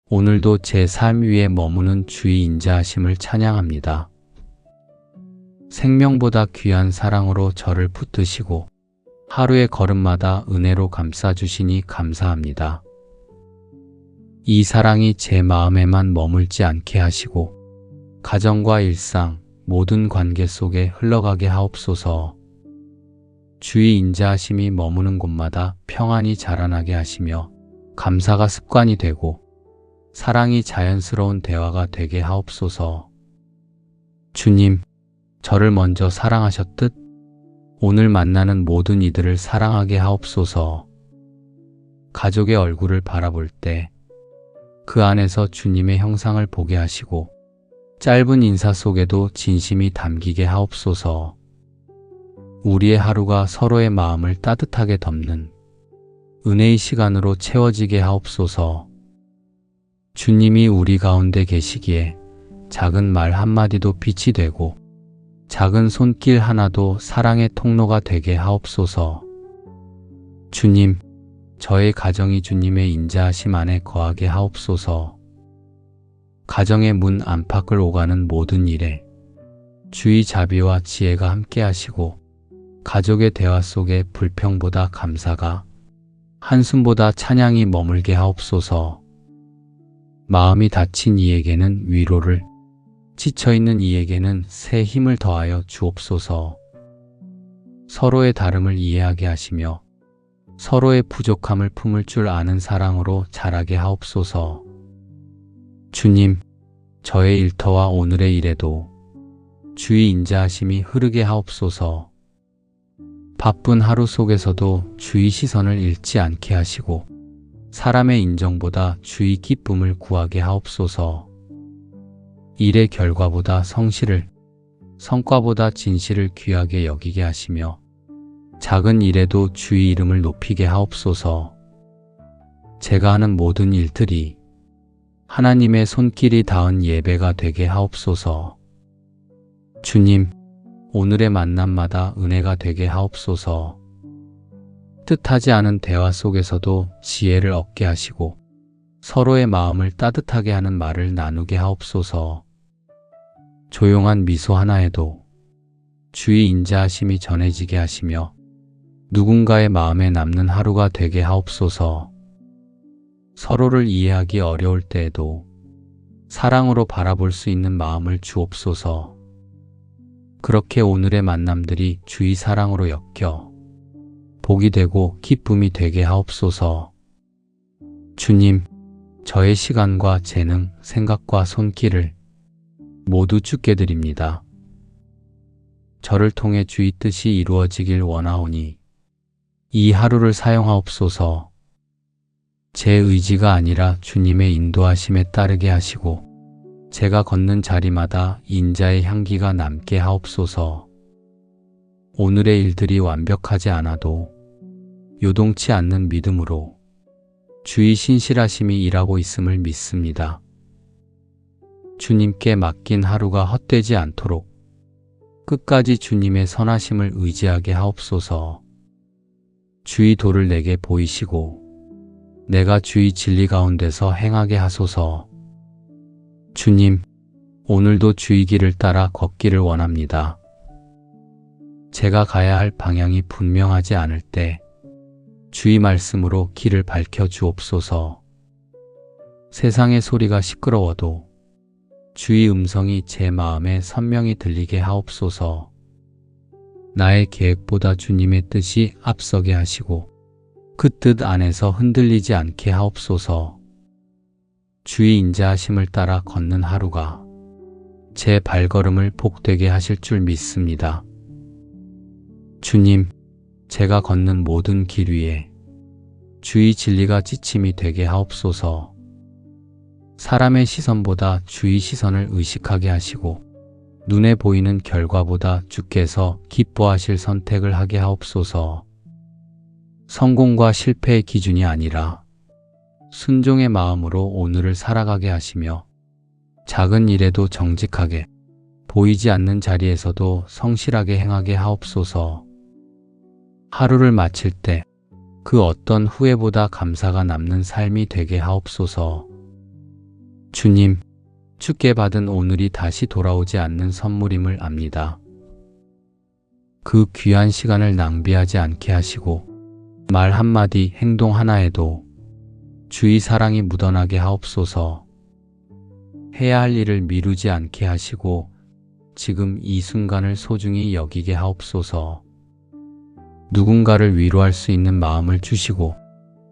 오늘도 제 삶 위에 머무는 주의 인자하심을 찬양합니다. 생명보다 귀한 사랑으로 저를 붙드시고 하루의 걸음마다 은혜로 감싸주시니 감사합니다. 이 사랑이 제 마음에만 머물지 않게 하시고 가정과 일상, 모든 관계 속에 흘러가게 하옵소서. 주의 인자하심이 머무는 곳마다 평안이 자라나게 하시며 감사가 습관이 되고 사랑이 자연스러운 대화가 되게 하옵소서. 주님, 저를 먼저 사랑하셨듯 오늘 만나는 모든 이들을 사랑하게 하옵소서. 가족의 얼굴을 바라볼 때 그 안에서 주님의 형상을 보게 하시고 짧은 인사 속에도 진심이 담기게 하옵소서. 우리의 하루가 서로의 마음을 따뜻하게 덮는 은혜의 시간으로 채워지게 하옵소서. 주님이 우리 가운데 계시기에 작은 말 한마디도 빛이 되고 작은 손길 하나도 사랑의 통로가 되게 하옵소서. 주님, 저의 가정이 주님의 인자하심 안에 거하게 하옵소서. 가정의 문 안팎을 오가는 모든 일에 주의 자비와 지혜가 함께 하시고 가족의 대화 속에 불평보다 감사가, 한숨보다 찬양이 머물게 하옵소서. 마음이 다친 이에게는 위로를, 지쳐있는 이에게는 새 힘을 더하여 주옵소서. 서로의 다름을 이해하게 하시며 서로의 부족함을 품을 줄 아는 사랑으로 자라게 하옵소서. 주님, 저의 일터와 오늘의 일에도 주의 인자하심이 흐르게 하옵소서. 바쁜 하루 속에서도 주의 시선을 잃지 않게 하시고 사람의 인정보다 주의 기쁨을 구하게 하옵소서. 일의 결과보다 성실을, 성과보다 진실을 귀하게 여기게 하시며 작은 일에도 주의 이름을 높이게 하옵소서. 제가 하는 모든 일들이 하나님의 손길이 닿은 예배가 되게 하옵소서. 주님, 오늘의 만남마다 은혜가 되게 하옵소서. 뜻하지 않은 대화 속에서도 지혜를 얻게 하시고 서로의 마음을 따뜻하게 하는 말을 나누게 하옵소서. 조용한 미소 하나에도 주의 인자하심이 전해지게 하시며 누군가의 마음에 남는 하루가 되게 하옵소서. 서로를 이해하기 어려울 때에도 사랑으로 바라볼 수 있는 마음을 주옵소서. 그렇게 오늘의 만남들이 주의 사랑으로 엮여 복이 되고 기쁨이 되게 하옵소서. 주님, 저의 시간과 재능, 생각과 손길을 모두 주께 드립니다. 저를 통해 주의 뜻이 이루어지길 원하오니 이 하루를 사용하옵소서. 제 의지가 아니라 주님의 인도하심에 따르게 하시고 제가 걷는 자리마다 인자의 향기가 남게 하옵소서. 오늘의 일들이 완벽하지 않아도 요동치 않는 믿음으로 주의 신실하심이 일하고 있음을 믿습니다. 주님께 맡긴 하루가 헛되지 않도록 끝까지 주님의 선하심을 의지하게 하옵소서. 주의 도를 내게 보이시고 내가 주의 진리 가운데서 행하게 하소서. 주님, 오늘도 주의 길을 따라 걷기를 원합니다. 제가 가야 할 방향이 분명하지 않을 때 주의 말씀으로 길을 밝혀 주옵소서. 세상의 소리가 시끄러워도 주의 음성이 제 마음에 선명히 들리게 하옵소서. 나의 계획보다 주님의 뜻이 앞서게 하시고 그 뜻 안에서 흔들리지 않게 하옵소서. 주의 인자하심을 따라 걷는 하루가 제 발걸음을 복되게 하실 줄 믿습니다. 주님, 제가 걷는 모든 길 위에 주의 진리가 지침이 되게 하옵소서. 사람의 시선보다 주의 시선을 의식하게 하시고 눈에 보이는 결과보다 주께서 기뻐하실 선택을 하게 하옵소서. 성공과 실패의 기준이 아니라 순종의 마음으로 오늘을 살아가게 하시며 작은 일에도 정직하게, 보이지 않는 자리에서도 성실하게 행하게 하옵소서. 하루를 마칠 때 그 어떤 후회보다 감사가 남는 삶이 되게 하옵소서. 주님, 주께 받은 오늘이 다시 돌아오지 않는 선물임을 압니다. 그 귀한 시간을 낭비하지 않게 하시고 말 한마디 행동 하나에도 주의 사랑이 묻어나게 하옵소서. 해야 할 일을 미루지 않게 하시고 지금 이 순간을 소중히 여기게 하옵소서. 누군가를 위로할 수 있는 마음을 주시고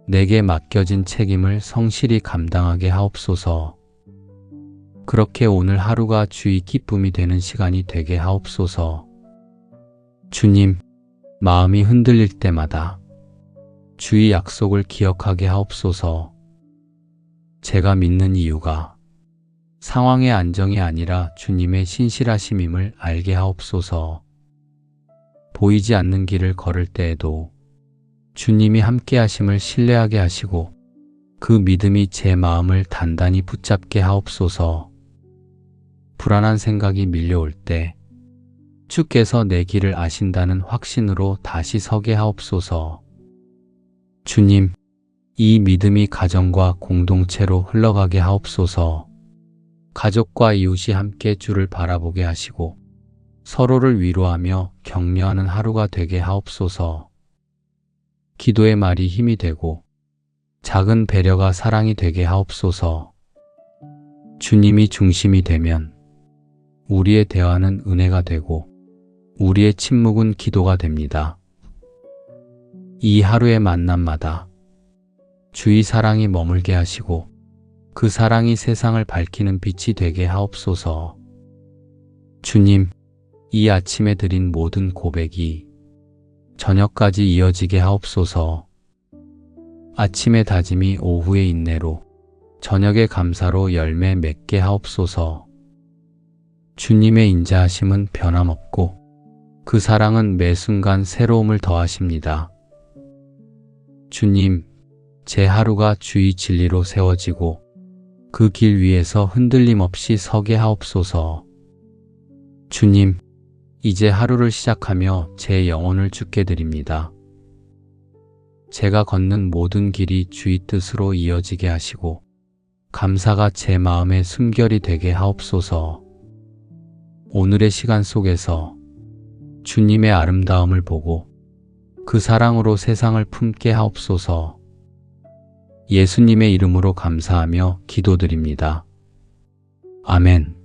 내게 맡겨진 책임을 성실히 감당하게 하옵소서. 그렇게 오늘 하루가 주의 기쁨이 되는 시간이 되게 하옵소서. 주님, 마음이 흔들릴 때마다 주의 약속을 기억하게 하옵소서. 제가 믿는 이유가 상황의 안정이 아니라 주님의 신실하심임을 알게 하옵소서. 보이지 않는 길을 걸을 때에도 주님이 함께 하심을 신뢰하게 하시고 그 믿음이 제 마음을 단단히 붙잡게 하옵소서. 불안한 생각이 밀려올 때 주께서 내 길을 아신다는 확신으로 다시 서게 하옵소서. 주님, 이 믿음이 가정과 공동체로 흘러가게 하옵소서. 가족과 이웃이 함께 주를 바라보게 하시고 서로를 위로하며 격려하는 하루가 되게 하옵소서. 기도의 말이 힘이 되고 작은 배려가 사랑이 되게 하옵소서. 주님이 중심이 되면 우리의 대화는 은혜가 되고 우리의 침묵은 기도가 됩니다. 이 하루의 만남마다 주의 사랑이 머물게 하시고 그 사랑이 세상을 밝히는 빛이 되게 하옵소서. 주님, 이 아침에 드린 모든 고백이 저녁까지 이어지게 하옵소서. 아침의 다짐이 오후의 인내로, 저녁의 감사로 열매 맺게 하옵소서. 주님의 인자하심은 변함없고 그 사랑은 매 순간 새로움을 더하십니다. 주님, 제 하루가 주의 진리로 세워지고 그 길 위에서 흔들림 없이 서게 하옵소서. 주님, 이제 하루를 시작하며 제 영혼을 주께 드립니다. 제가 걷는 모든 길이 주의 뜻으로 이어지게 하시고 감사가 제 마음의 숨결이 되게 하옵소서. 오늘의 시간 속에서 주님의 아름다움을 보고 그 사랑으로 세상을 품게 하옵소서. 예수님의 이름으로 감사하며 기도드립니다. 아멘.